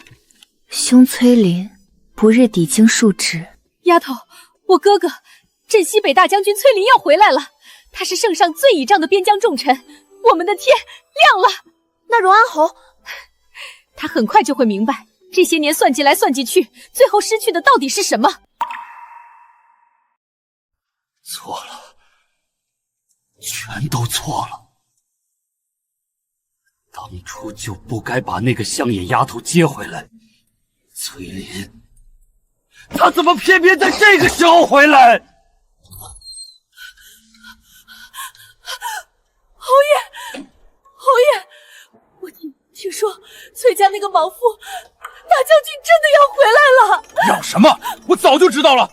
兄崔林不日抵京述职。丫头，我哥哥镇西北大将军崔林要回来了，他是圣上最倚仗的边疆重臣，我们的天亮了。那荣安侯，他很快就会明白，这些年算计来算计去，最后失去的到底是什么。错了，全都错了。当初就不该把那个香野丫头接回来。崔林，他怎么偏偏在这个时候回来？侯爷，侯爷，我听说崔家那个莽夫大将军真的要回来了。要什么？我早就知道了。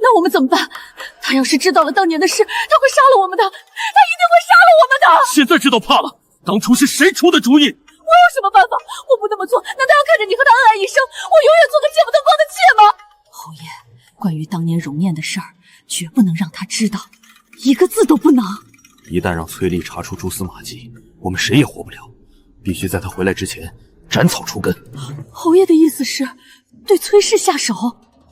那我们怎么办？他要是知道了当年的事，他会杀了我们的，他一定会杀了我们的。现在知道怕了，当初是谁出的主意？我有什么办法？我不那么做，难道要看着你和他恩爱一生，我永远做个见不得光的妾吗？侯爷，关于当年容念的事儿，绝不能让他知道，一个字都不能。一旦让崔丽查出蛛丝马迹，我们谁也活不了。必须在他回来之前斩草除根。侯爷的意思是对崔氏下手？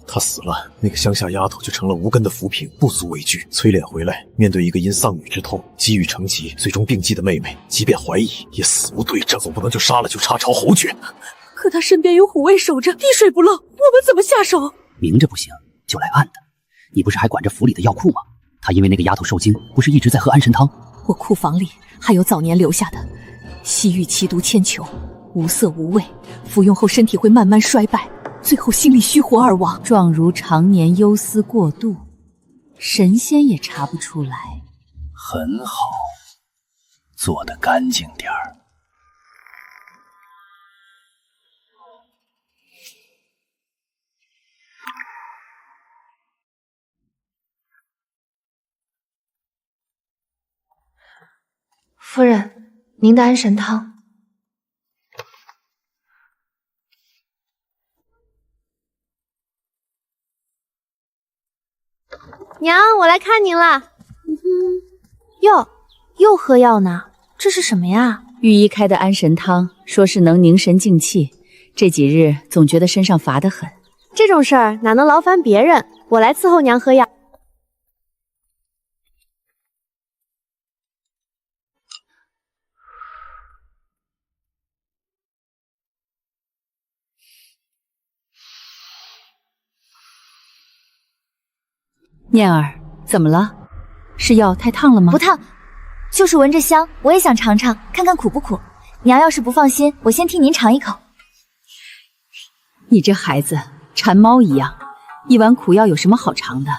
他死了，那个乡下丫头就成了无根的浮萍，不足为惧。崔琏回来，面对一个因丧女之痛积郁成疾，最终病寂的妹妹，即便怀疑，也死无对证。总不能就杀了就插朝侯爵。可他身边有虎卫守着，滴水不漏，我们怎么下手？明着不行，就来暗的。你不是还管着府里的药库吗？他因为那个丫头受惊，不是一直在喝安神汤？我库房里还有早年留下的西域奇毒千球，无色无味，服用后身体会慢慢衰败。最后心力虚活而亡，状如常年忧思过度，神仙也查不出来。很好，做得干净点儿。夫人，您的安神汤。娘，我来看您了。哟，又喝药呢？这是什么呀？御医开的安神汤，说是能凝神静气。这几日总觉得身上乏得很。这种事儿哪能劳烦别人？我来伺候娘喝药。念儿，怎么了？是药太烫了吗？不烫，就是闻着香，我也想尝尝，看看苦不苦。娘要是不放心，我先替您尝一口。你这孩子馋猫一样，一碗苦药有什么好尝的？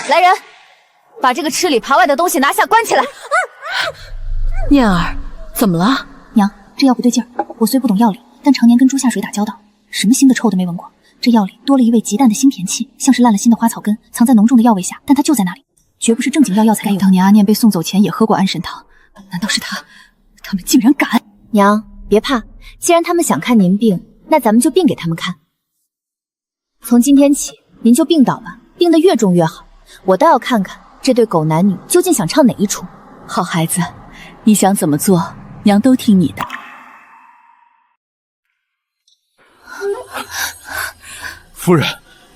来人，把这个吃里扒外的东西拿下，关起来。念儿，怎么了？娘，这药不对劲儿。我虽不懂药理，但常年跟猪下水打交道，什么腥的臭的没闻过。这药里多了一味极淡的腥甜气，像是烂了心的花草根，藏在浓重的药味下，但它就在那里，绝不是正经药材。当年阿念被送走前也喝过安神汤，难道是他们竟然敢？娘，别怕，既然他们想看您病，那咱们就病给他们看。从今天起，您就病倒吧，病得越重越好，我倒要看看这对狗男女究竟想唱哪一出。好孩子，你想怎么做，娘都听你的。夫人，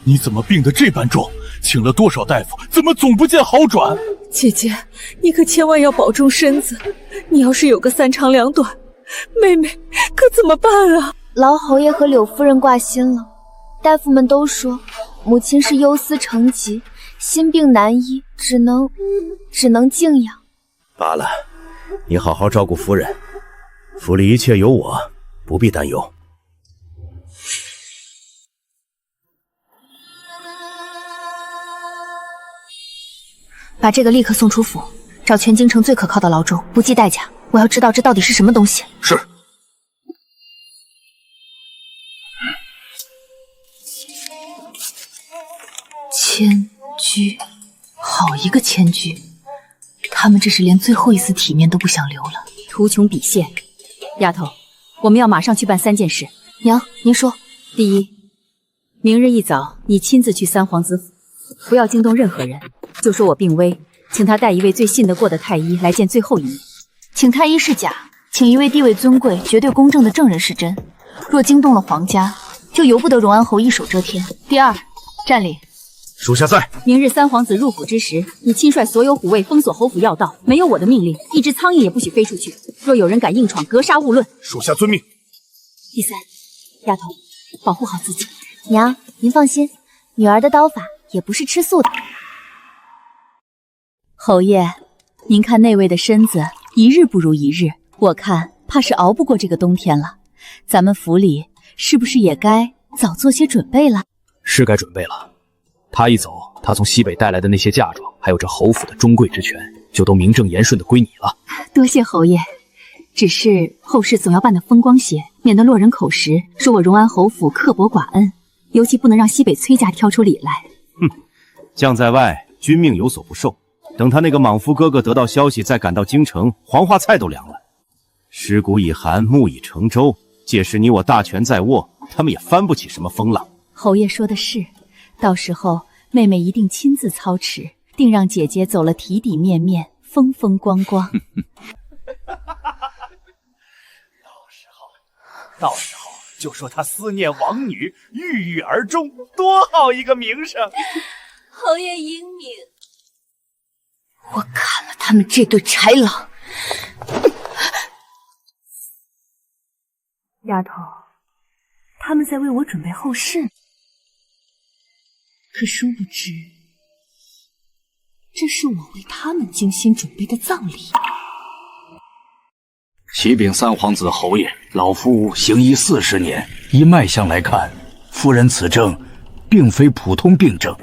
你怎么病得这般重？请了多少大夫，怎么总不见好转？姐姐，你可千万要保重身子。你要是有个三长两短，妹妹可怎么办啊？劳侯爷和柳夫人挂心了，大夫们都说母亲是忧思成疾，心病难医，只能静养。罢了，你好好照顾夫人，府里一切有我，不必担忧。把这个立刻送出府，找全京城最可靠的牢州，不计代价。我要知道这到底是什么东西。是。千居，好一个千居！他们这是连最后一丝体面都不想留了，图穷匕现。丫头，我们要马上去办3件事。娘，您说。第一，明日一早你亲自去三皇子府，不要惊动任何人，就说我病危，请他带一位最信得过的太医来见最后一面。请太医是假，请一位地位尊贵、绝对公正的正人是真。若惊动了皇家，就由不得荣安侯一手遮天。第二，站领。属下在。明日三皇子入府之时，你亲率所有虎卫封锁侯府要道，没有我的命令，一只苍蝇也不许飞出去。若有人敢硬闯，格杀勿论。属下遵命。第三，丫头，保护好自己。娘，您放心，女儿的刀法也不是吃素的。侯爷，您看那位的身子一日不如一日，我看怕是熬不过这个冬天了。咱们府里是不是也该早做些准备了？是该准备了。他一走，他从西北带来的那些嫁妆，还有这侯府的中贵之权，就都名正言顺的归你了。多谢侯爷，只是后事总要办得风光些，免得落人口实，说我荣安侯府刻薄寡恩，尤其不能让西北崔家挑出理来。将在外，君命有所不受。等他那个莽夫哥哥得到消息，再赶到京城，黄花菜都凉了。尸骨已寒，木已成舟，届时你我大权在握，他们也翻不起什么风浪。侯爷说的是，到时候妹妹一定亲自操持，定让姐姐走了体体面面，风风光光。到时候就说他思念王女，郁郁而终，多好一个名声！侯爷英明。我砍了他们这对豺狼！丫头，他们在为我准备后事，可殊不知，这是我为他们精心准备的葬礼。启禀三皇子侯爷，老夫行医40年，依脉象来看，夫人此症并非普通病症，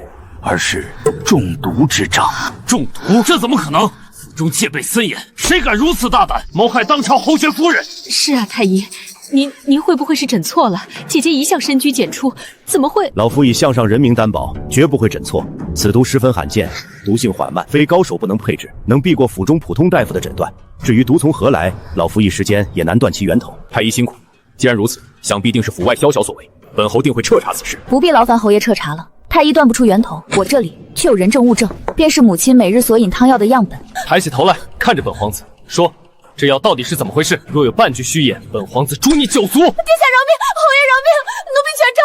而是中毒之兆。中毒？这怎么可能？府中戒备森严，谁敢如此大胆，谋害当朝侯爵夫人？是啊，太医，您会不会是诊错了？姐姐一向深居简出，怎么会？老夫以项上人名担保，绝不会诊错。此毒十分罕见，毒性缓慢，非高手不能配制，能避过府中普通大夫的诊断。至于毒从何来，老夫一时间也难断其源头。太医辛苦，既然如此，想必定是府外宵小所为，本侯定会彻查此事。不必劳烦侯爷彻查了，太医断不出源头，我这里却有人证物证，便是母亲每日所饮汤药的样本。抬起头来，看着本皇子，说这药到底是怎么回事？若有半句虚言，本皇子诛你9族！殿下饶命，侯爷饶命，奴婢全招。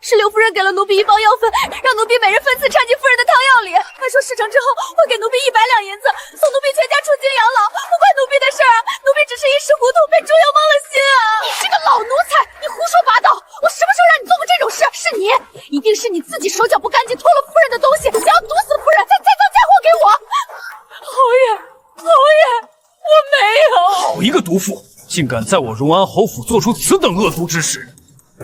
是刘夫人给了奴婢一包药粉，让奴婢每日分次掺进夫人的汤药里。还说事成之后会给奴婢100两银子，送奴婢全家出京养老。不怪奴婢的事儿啊，奴婢只是一时糊涂，被猪油蒙了心啊！你这个老奴才，你胡说八道！我什么时候让你做过这种事？是你，一定是你自己手脚不干净，偷了夫人的东西，想要毒死夫人，再造嫁祸给我。侯爷，我没有。好一个毒妇，竟敢在我荣安侯府做出此等恶毒之事！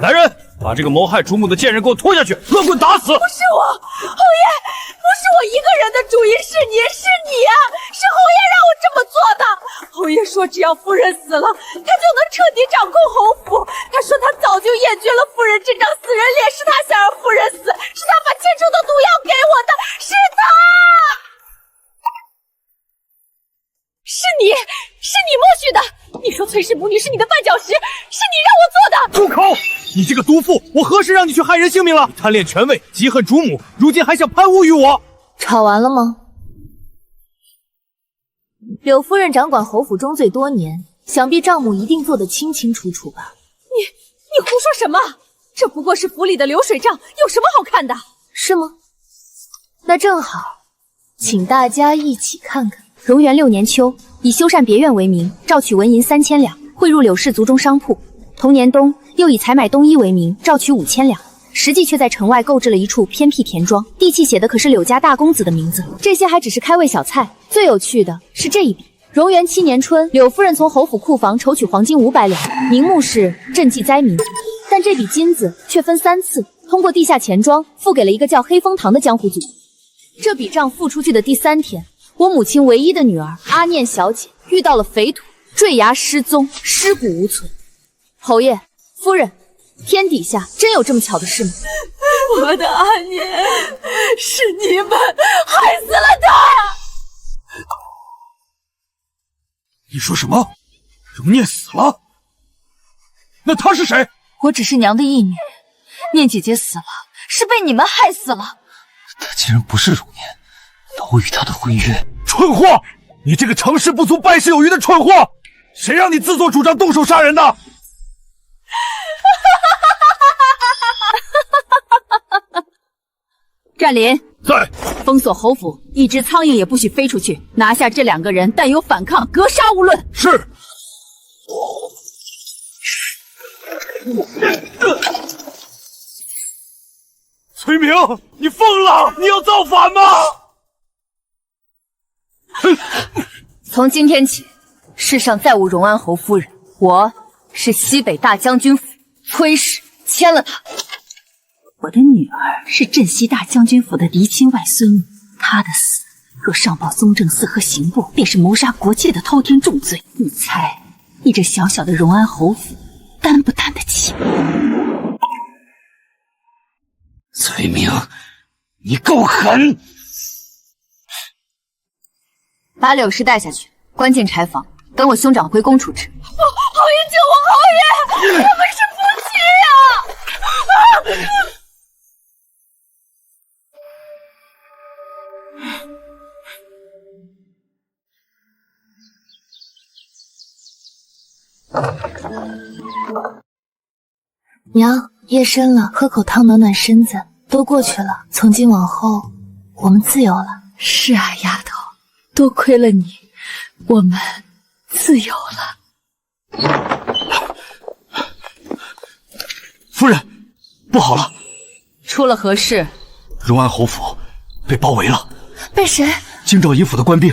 来人，把这个谋害主母的贱人给我拖下去，恶棍打死！不是我，侯爷，不是我一个人的主意，是你啊！是侯爷让我这么做的。侯爷说，只要夫人死了，他就能彻底掌控侯府。他说他早就厌倦了夫人这张死人脸，是他想让夫人死，是他把千出的毒药给我的，是他！是你默许的！你说崔氏母女是你的绊脚石，是你让我做的！住口！你这个毒妇，我何时让你去害人性命了？贪恋权位，嫉恨主母，如今还想攀污于我？吵完了吗？柳夫人掌管侯府中罪多年，想必账目一定做得清清楚楚吧？你胡说什么？这不过是府里的流水账，有什么好看的？是吗？那正好，请大家一起看看。荣元6年秋，以修缮别院为名，召取纹银3000两，汇入柳氏族中商铺。同年冬，又以采买冬衣为名，召取5000两，实际却在城外购置了一处偏僻田庄，地契写的可是柳家大公子的名字。这些还只是开胃小菜，最有趣的是这一笔。荣元7年春，柳夫人从侯府库房筹取黄金500两，名目是赈济灾民，但这笔金子却分3次，通过地下钱庄付给了一个叫黑风堂的江湖祖。这笔账付出去的第3天，我母亲唯一的女儿阿念小姐遇到了匪土，坠崖失踪，尸骨无存。侯爷、夫人，天底下真有这么巧的事吗？我的阿年，是你们害死了他！你说什么？荣念死了？那他是谁？我只是娘的义女，念姐姐死了，是被你们害死了。他竟然不是荣念，那我与他的婚约……蠢货！你这个成事不足败事有余的蠢货！谁让你自作主张动手杀人的？战林在，封锁侯府，一只苍蝇也不许飞出去。拿下这2个人，但有反抗，格杀勿论。是。崔明，你疯了！你要造反吗？从今天起，世上再无荣安侯夫人，我是西北大将军府崔氏签了她。我的女儿是镇西大将军府的嫡亲外孙女，她的死若上报宗正司和刑部，便是谋杀国戚的滔天重罪。你猜，你这小小的荣安侯府担不担得起？崔明，你够狠！把柳氏带下去，关进柴房，等我兄长回宫处置。侯爷救我！侯爷，我们是夫妻呀！娘，夜深了，喝口汤暖暖身子。都过去了，从今往后，我们自由了。是啊，丫头，多亏了你，我们自由了。夫人，不好了！出了何事？荣安侯府被包围了。被谁？京兆尹府的官兵。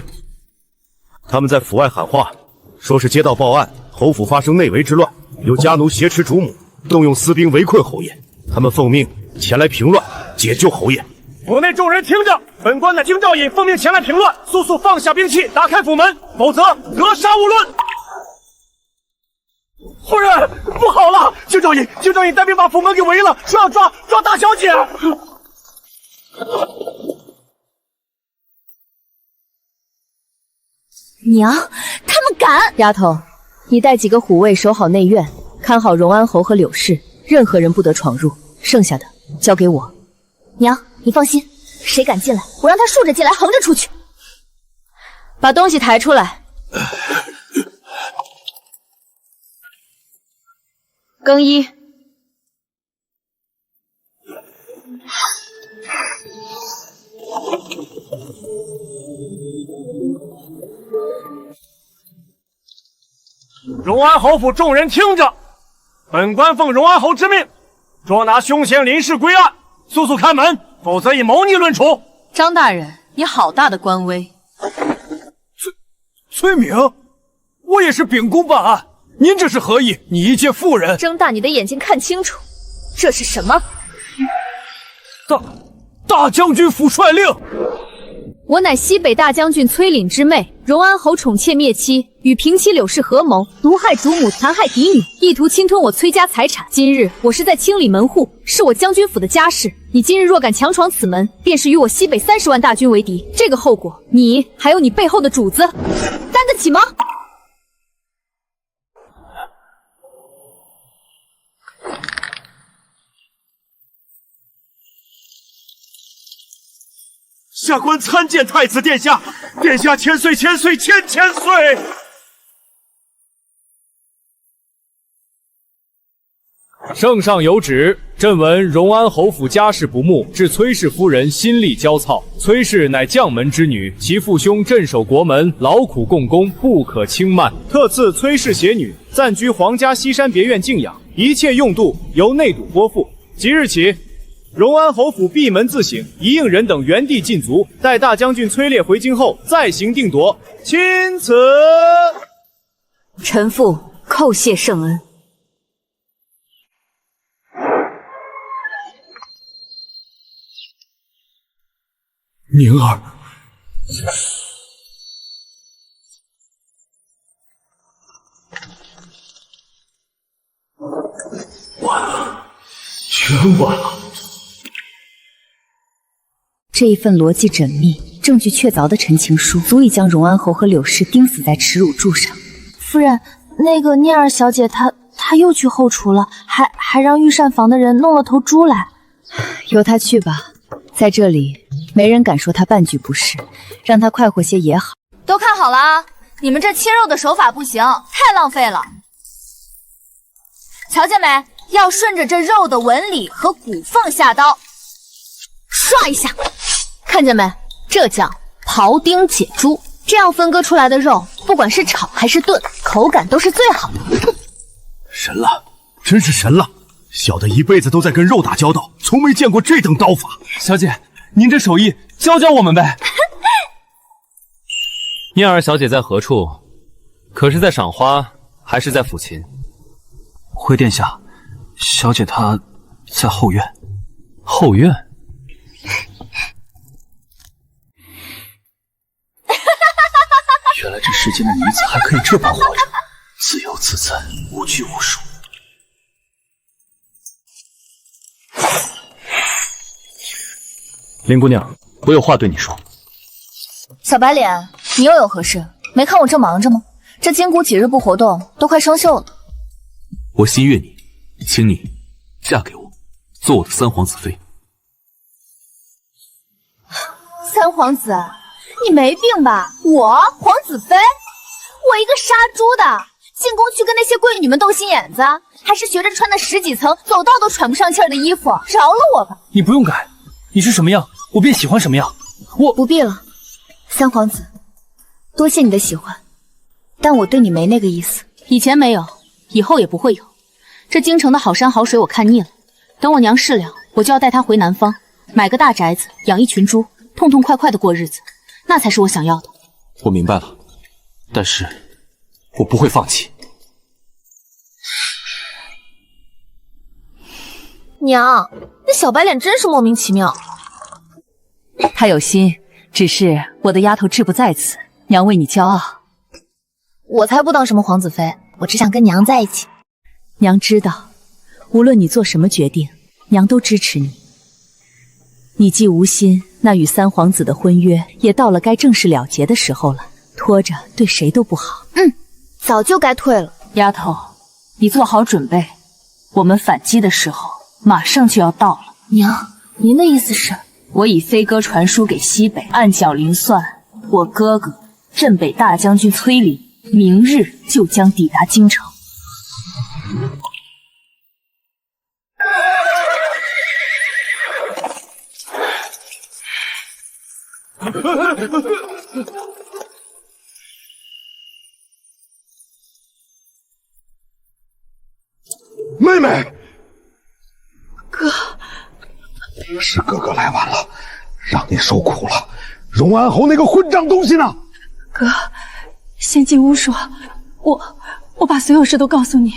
他们在府外喊话，说是接到报案，侯府发生内围之乱，有家奴挟持主母，动用私兵围困侯爷。他们奉命前来平乱，解救侯爷。府内众人听着，本官乃京兆尹，奉命前来平乱，速速放下兵器，打开府门，否则格杀勿论。夫人，不好了！京兆尹带兵把府门给围了，说要抓大小姐。娘，他们敢！丫头，你带几个虎卫守好内院，看好荣安侯和柳氏，任何人不得闯入，剩下的交给我。娘，你放心，谁敢进来，我让他竖着进来，横着出去。把东西抬出来。更衣。荣安侯府众人听着，本官奉荣安侯之命，捉拿凶嫌林氏归案，速速开门，否则以谋逆论处。张大人，你好大的官威！崔明，我也是秉公办案，您这是何意？你一介妇人，睁大你的眼睛看清楚，这是什么？大将军府率令。我乃西北大将军崔凛之妹，荣安侯宠妾灭妻，与平妻柳氏合谋，毒害主母，残害嫡女，意图侵吞我崔家财产。今日我是在清理门户，是我将军府的家事。你今日若敢强闯此门，便是与我西北30万大军为敌。这个后果，你还有你背后的主子，担得起吗？下官参见太子殿下，殿下千岁千岁千岁！圣上有旨，朕闻荣安侯府家事不睦，致崔氏夫人心力焦躁。崔氏乃将门之女，其父兄镇守国门，劳苦共工，不可轻慢。特赐崔氏携女暂居皇家西山别院静养，一切用度由内赌拨付。即日起，荣安侯府闭门自省，一应人等原地禁足，待大将军崔烈回京后再行定夺。钦此。臣妇叩谢圣恩。明儿，完了，全完了。这一份逻辑缜密、证据确凿的陈情书，足以将荣安侯和柳氏钉死在耻辱柱上。夫人，那个聂二小姐她又去后厨了，还让御膳房的人弄了头猪来。由她去吧，在这里没人敢说她半句不是，让她快活些也好。都看好了啊，你们这切肉的手法不行，太浪费了。瞧见没？要顺着这肉的纹理和骨缝下刀，刷一下，看见没？这叫庖丁解猪。这样分割出来的肉，不管是炒还是炖，口感都是最好的。神了，真是神了！小的一辈子都在跟肉打交道，从没见过这等刀法。小姐，您这手艺教教我们呗。念儿小姐在何处？可是在赏花，还是在抚琴？回殿下，小姐她在后院。后院？原来这世间的女子还可以这般活着，自由自在，无拘无束。林姑娘，我有话对你说。小白脸，你又有何事？没看我正忙着吗？这筋骨几日不活动，都快生锈了。我心悦你，请你嫁给我，做我的三皇子妃。三皇子，你没病吧？我皇子妃，我一个杀猪的，进宫去跟那些贵女们动心眼子，还是学着穿的十几层，走道都喘不上气儿的衣服，饶了我吧！你不用改，你是什么样，我便喜欢什么样。我不必了，三皇子，多谢你的喜欢，但我对你没那个意思。以前没有，以后也不会有。这京城的好山好水我看腻了，等我娘释了，我就要带她回南方，买个大宅子，养一群猪，痛痛快快的过日子，那才是我想要的。我明白了，但是我不会放弃。娘，那小白脸真是莫名其妙。他有心，只是我的丫头志不在此，娘为你骄傲。我才不当什么皇子妃，我只想跟娘在一起。娘知道，无论你做什么决定，娘都支持你。你既无心，那与三皇子的婚约也到了该正式了结的时候了，拖着对谁都不好。早就该退了。丫头，你做好准备，我们反击的时候马上就要到了。娘，您的意思是？我已飞鸽传书给西北，按脚灵算，我哥哥镇北大将军崔林明日就将抵达京城。妹妹，哥，是哥哥来晚了，让你受苦了。荣安侯那个混账东西呢？哥，先进屋说，我把所有事都告诉你。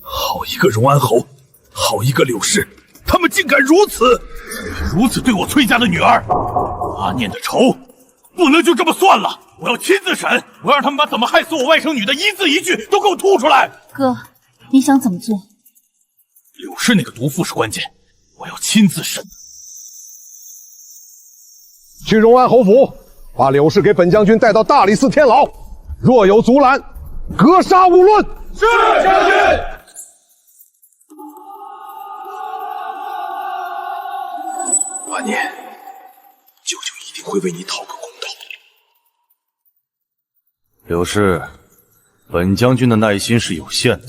好一个荣安侯，好一个柳氏，他们竟敢如此对我崔家的女儿！阿念的仇不能就这么算了，我要亲自审，我要让他们把怎么害死我外甥女的一字一句都给我吐出来！哥，你想怎么做？柳氏那个毒妇是关键，我要亲自审。去荣安侯府，把柳氏给本将军带到大理寺天牢，若有阻拦，格杀勿论。是将军。阿念，舅舅一定会为你讨个公道。柳氏，本将军的耐心是有限的，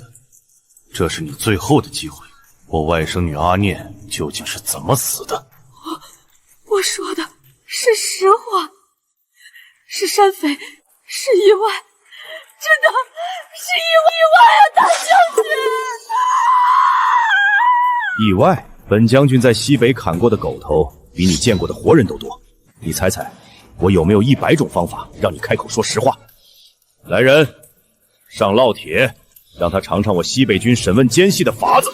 这是你最后的机会。我外甥女阿念究竟是怎么死的？我说的是实话，是山匪，是意外，真的是意外啊，大将军！意外？本将军在西北砍过的狗头，比你见过的活人都多。你猜猜，我有没有100种方法让你开口说实话？来人，上烙铁，让他尝尝我西北军审问奸细的法子。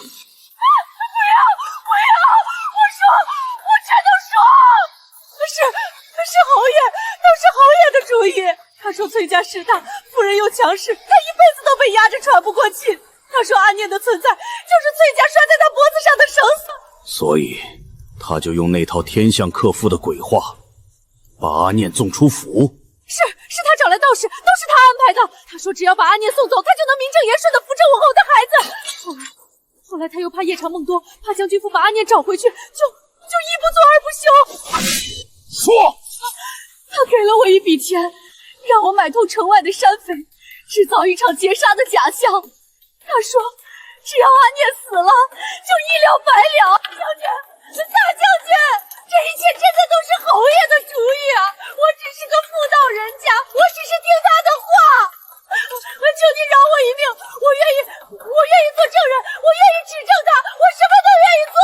是侯爷，都是侯爷的主意。他说崔家势大，夫人又强势，他一辈子都被压着喘不过气。他他说阿念的存在就是崔家拴在他脖子上的绳索，所以他就用那套天象克夫的鬼话，把阿念送出府。是他找来道士，都是他安排的。他说只要把阿念送走，他就能名正言顺的扶正我和我的孩子。后来他又怕夜长梦多，怕将军府把阿念找回去，就一不做二不休。说，他给了我一笔钱，让我买通城外的山匪，制造一场劫杀的假象。他说只要阿念死了，就一了百了。将军，大将军，这一切真的都是侯爷的主意啊！我只是个妇道人家，我只是听他的话。求你饶我一命，我愿意做证人，我愿意指证他，我什么都愿意做。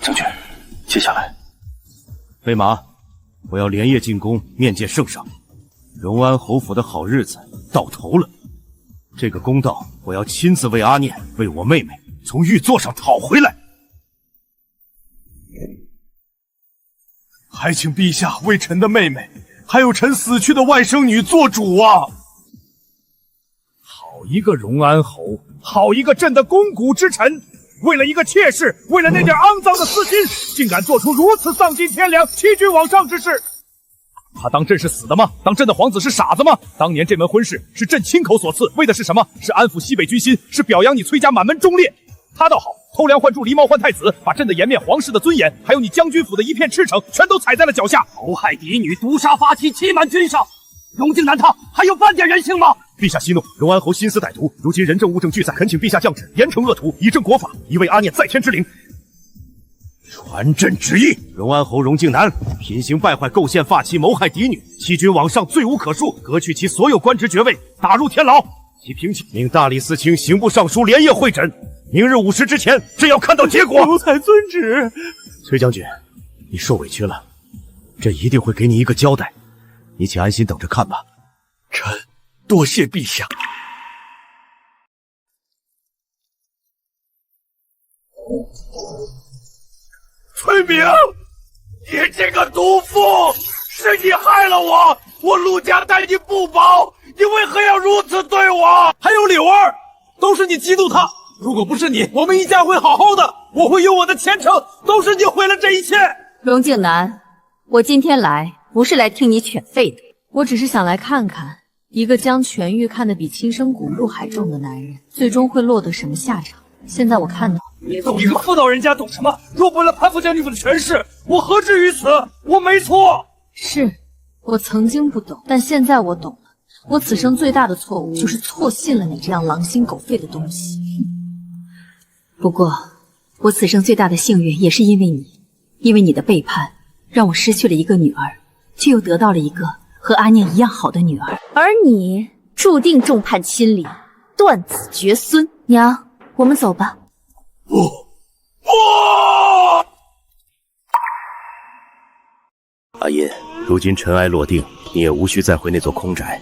将军，接下来，飞马，我要连夜进宫面见圣上。荣安侯府的好日子到头了，这个公道我要亲自为阿念，为我妹妹从玉座上讨回来。还请陛下为臣的妹妹，还有臣死去的外甥女做主啊！好一个荣安侯，好一个朕的肱骨之臣！为了一个妾室，为了那点肮脏的私心，竟敢做出如此丧尽天良、欺君罔上之事！他当朕是死的吗？当朕的皇子是傻子吗？当年这门婚事是朕亲口所赐，为的是什么？是安抚西北军心，是表扬你崔家满门忠烈。他倒好，偷梁换柱、狸猫换太子，把朕的颜面、皇室的尊严，还有你将军府的一片赤诚，全都踩在了脚下。谋害嫡女，毒杀发妻，欺瞒君上，荣靖难他还有半点人性吗？陛下息怒，荣安侯心思歹毒，如今人证物证俱在，恳请陛下降旨，严惩恶徒，以正国法，以为阿念在天之灵。传朕旨意，荣安侯荣靖南品行败坏，构陷发妻，谋害嫡女，欺君罔上，罪无可恕，革去其所有官职爵位，打入天牢。其平妻命大理寺卿、刑部尚书连夜会诊，明日午时之前，朕要看到结果。奴才遵旨。崔将军，你受委屈了，朕一定会给你一个交代，你且安心等着看吧。臣多谢陛下。崔明，你这个毒妇，是你害了我！我陆家待你不薄，你为何要如此对我？还有柳儿，都是你激怒他。如果不是你，我们一家会好好的。我会有我的前程，都是你毁了这一切。荣靖南，我今天来不是来听你犬吠的，我只是想来看看一个将权欲看得比亲生骨肉还重的男人，最终会落得什么下场。现在我看到。你一个妇道人家懂什么？若不为了攀附将军府的权势，我何至于此？我没错。是，我曾经不懂，但现在我懂了。我此生最大的错误就是错信了你这样狼心狗肺的东西。不过，我此生最大的幸运也是因为你，因为你的背叛，让我失去了一个女儿，却又得到了一个和阿念一样好的女儿。而你注定众叛亲离，断子绝孙。娘，我们走吧。不！阿银，如今尘埃落定，你也无需再回那座空宅，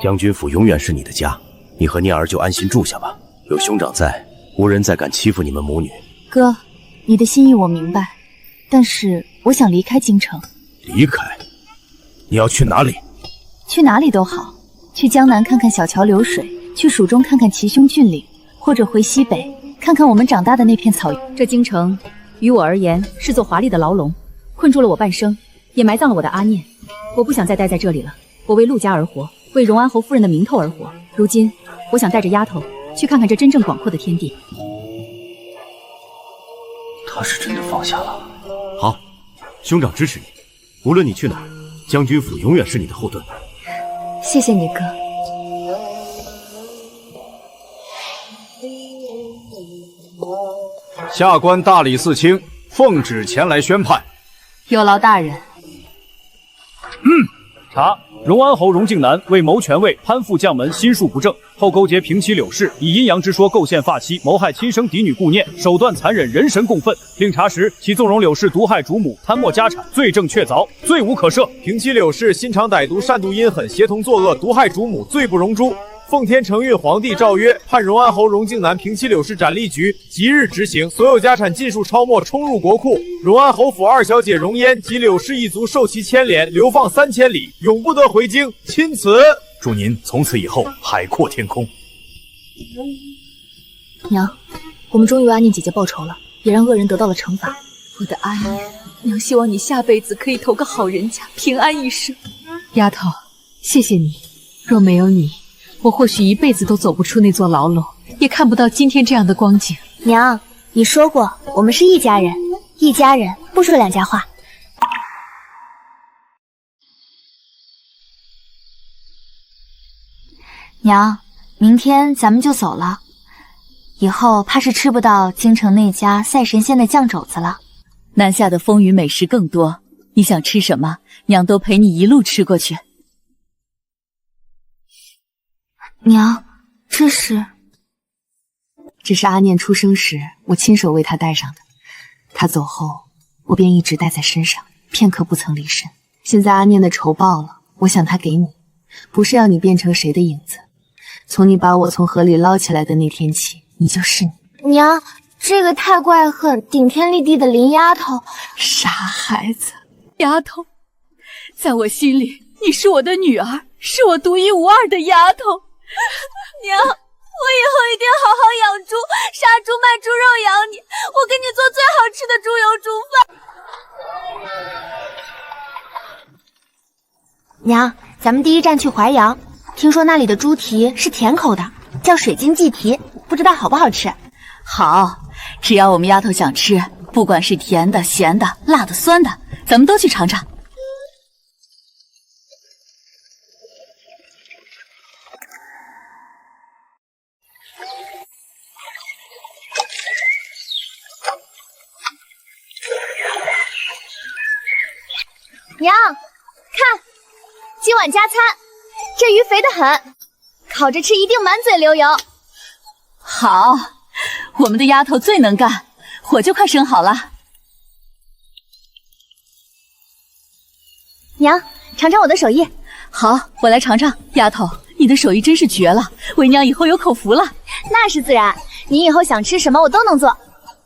将军府永远是你的家，你和念儿就安心住下吧。有兄长在，无人再敢欺负你们母女。哥，你的心意我明白，但是我想离开京城。离开？你要去哪里？去哪里都好，去江南看看小桥流水，去蜀中看看奇凶峻岭，或者回西北看看我们长大的那片草原。这京城于我而言是座华丽的牢笼，困住了我半生，也埋葬了我的阿念。我不想再待在这里了，我为陆家而活，为荣安侯夫人的名头而活。如今我想带着丫头去看看这真正广阔的天地。他是真的放下了。好，兄长支持你，无论你去哪儿，将军府永远是你的后盾。谢谢你，哥。下官大理寺卿奉旨前来宣判。有劳大人。查荣安侯荣靖南为谋权位，攀附将门，心术不正，后勾结平妻柳氏，以阴阳之说构陷发妻，谋害亲生嫡女顾念，手段残忍，人神共愤。并查实其纵容柳氏毒害主母，贪没家产，罪证确凿，罪无可赦。平妻柳氏心肠歹毒，善妒阴狠，协同作恶，毒害主母，罪不容诛。奉天承运皇帝诏曰：判荣安侯荣靖南平妻柳氏斩立局，即日执行，所有家产尽数抄没，充入国库。荣安侯府二小姐荣嫣及柳氏一族受其牵连，流放3000里，永不得回京。钦此。祝您从此以后海阔天空。娘，我们终于为阿念姐姐报仇了，也让恶人得到了惩罚。我的阿念，娘希望你下辈子可以投个好人家，平安一生。丫头，谢谢你，若没有你，我或许一辈子都走不出那座牢笼，也看不到今天这样的光景。娘，你说过我们是一家人，一家人不说两家话。娘，明天咱们就走了，以后怕是吃不到京城那家赛神仙的酱肘子了。南下的风雨美食更多，你想吃什么，娘都陪你一路吃过去。娘，这是阿念出生时我亲手为他戴上的，他走后我便一直带在身上，片刻不曾离身。现在阿念的仇报了，我想他给你，不是要你变成谁的影子。从你把我从河里捞起来的那天起，你就是你。娘，这个太怪恨顶天立地的林丫头，傻孩子，丫头，在我心里你是我的女儿，是我独一无二的丫头。娘，我以后一定好好养猪，杀猪卖猪肉养你，我给你做最好吃的猪油猪饭。娘，咱们第一站去淮阳，听说那里的猪蹄是甜口的，叫水晶鲫蹄，不知道好不好吃。好，只要我们丫头想吃，不管是甜的、咸的、辣的、酸的，咱们都去尝尝。娘，看，今晚加餐，这鱼肥得很，烤着吃一定满嘴流油。好，我们的丫头最能干，火就快生好了。娘，尝尝我的手艺。好，我来尝尝。丫头，你的手艺真是绝了，为娘以后有口福了。那是自然，你以后想吃什么我都能做。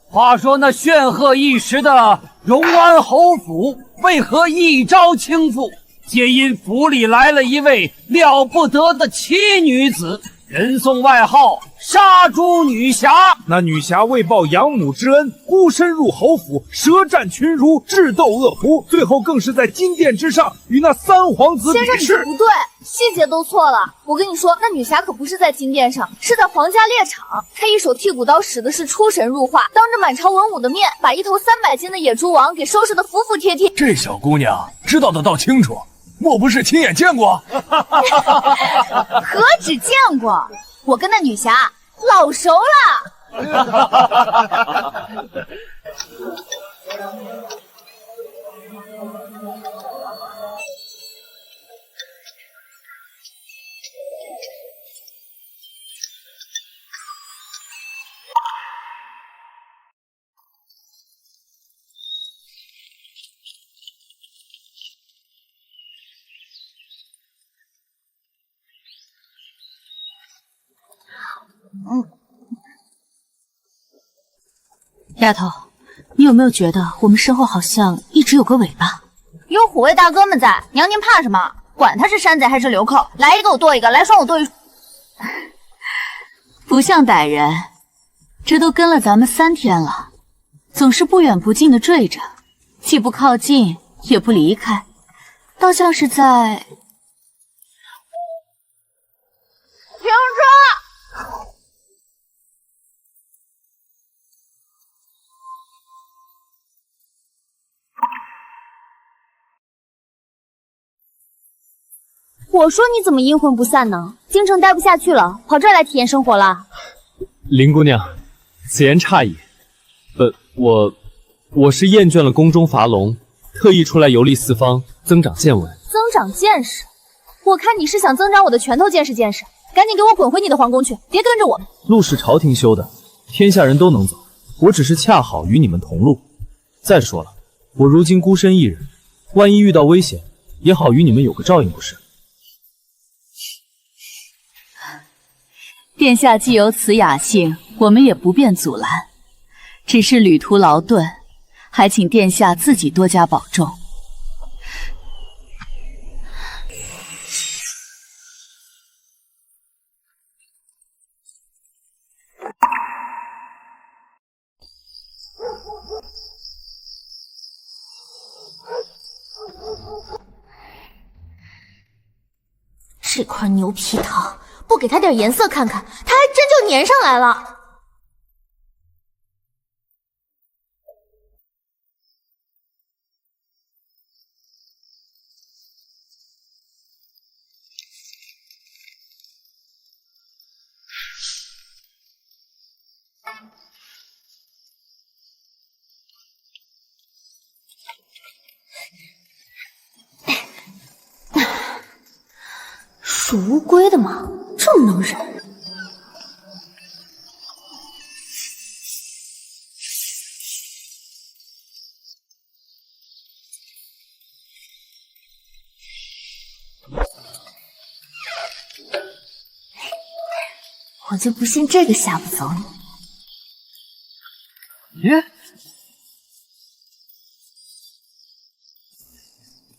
话说那煊赫一时的荣安侯府为何一朝倾覆？皆因府里来了一位了不得的奇女子，人送外号杀猪女侠。那女侠为报养母之恩，孤身入侯府，舌战群儒，智斗恶仆，最后更是在金殿之上与那三皇子比试。先生，你不对，细节都错了。我跟你说，那女侠可不是在金殿上，是在皇家猎场。她一手剔骨刀使的是出神入化，当着满朝文武的面，把一头300斤的野猪王给收拾得服服帖帖。这小姑娘知道的倒清楚，莫不是亲眼见过？何止见过，我跟那女侠老熟了。丫头，你有没有觉得我们身后好像一直有个尾巴？有虎卫大哥们在，娘您怕什么？管他是山贼还是流寇，来一个我剁一个，来双我剁一。不像歹人，这都跟了咱们3天了，总是不远不近的追着，既不靠近也不离开，倒像是在……停车！我说你怎么阴魂不散呢？京城待不下去了，跑这儿来体验生活了？林姑娘，此言差矣。我是厌倦了宫中伐龙，特意出来游历四方，增长见闻。增长见识？我看你是想增长我的拳头见识。赶紧给我滚回你的皇宫去，别跟着我们。路是朝廷修的，天下人都能走，我只是恰好与你们同路。再说了，我如今孤身一人，万一遇到危险，也好与你们有个照应，不是？殿下既有此雅兴，我们也不便阻拦。只是旅途劳顿，还请殿下自己多加保重。这块牛皮糖不给他点颜色看看，他还真就粘上来了。属乌龟的吗？这么能忍？我就不信这个吓不走你。耶，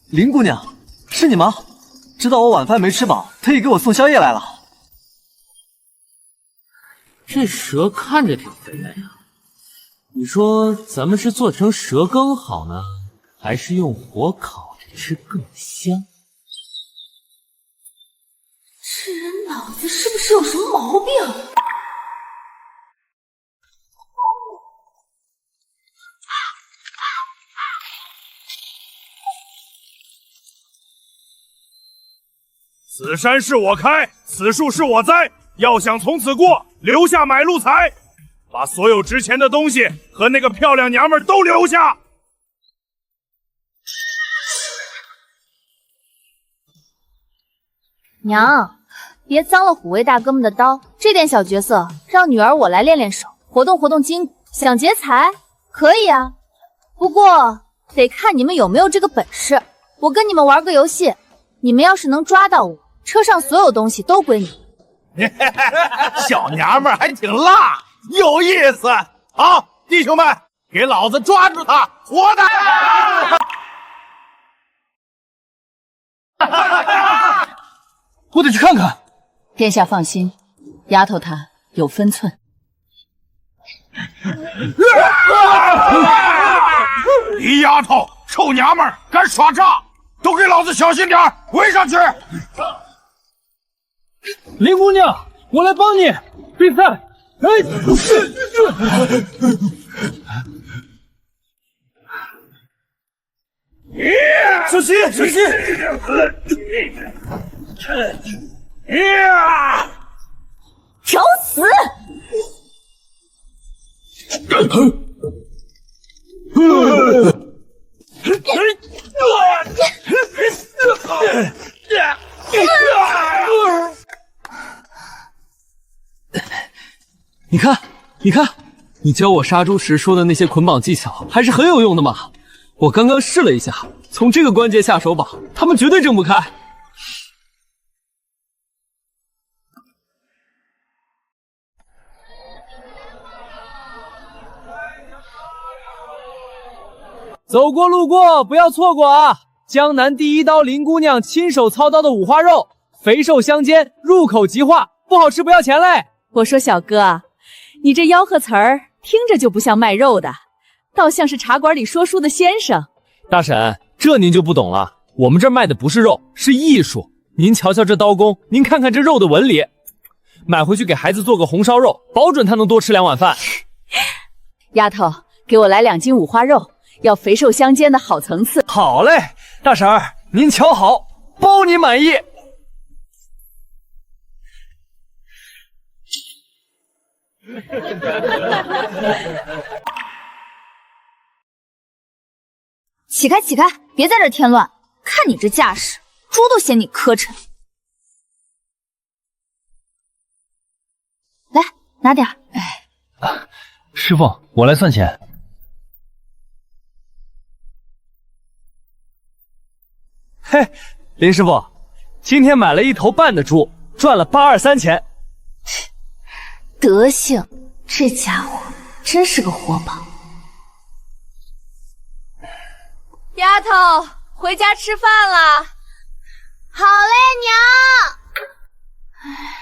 林姑娘，是你吗？知道我晚饭没吃饱，特意给我送宵夜来了。这蛇看着挺肥的呀，你说咱们是做成蛇羹好呢，还是用火烤着吃更香？这人脑子是不是有什么毛病？此山是我开，此树是我栽。要想从此过，留下买路财。把所有值钱的东西和那个漂亮娘们都留下。娘，别脏了虎卫大哥们的刀。这点小角色，让女儿我来练练手，活动活动筋骨。想劫财可以啊，不过得看你们有没有这个本事。我跟你们玩个游戏，你们要是能抓到我，车上所有东西都归你。小娘们还挺辣，有意思。好，弟兄们，给老子抓住他，活的！我得去看看。殿下放心，丫头她有分寸。你丫头，臭娘们儿，敢耍诈！都给老子小心点，围上去！林姑娘，我来帮你比赛。小心，小心！找死！你看，你看，你教我杀猪时说的那些捆绑技巧还是很有用的嘛。我刚刚试了一下，从这个关节下手绑，他们绝对挣不开。走过路过不要错过啊！江南第一刀林姑娘亲手操刀的五花肉，肥瘦相间，入口即化，不好吃不要钱嘞！我说小哥，你这吆喝词儿听着就不像卖肉的，倒像是茶馆里说书的先生。大婶，这您就不懂了，我们这儿卖的不是肉，是艺术。您瞧瞧这刀工，您看看这肉的纹理，买回去给孩子做个红烧肉，保准他能多吃2碗饭。丫头，给我来2斤五花肉，要肥瘦相间的好层次。好嘞，大婶儿，您瞧好，包你满意。起开起开，别在这添乱！看你这架势，猪都嫌你磕碜。来，拿点儿。师傅，我来算钱。嘿，林师傅，今天买了1头半的猪，赚了823钱。德行，这家伙真是个活宝。丫头，回家吃饭了。好嘞，娘。唉。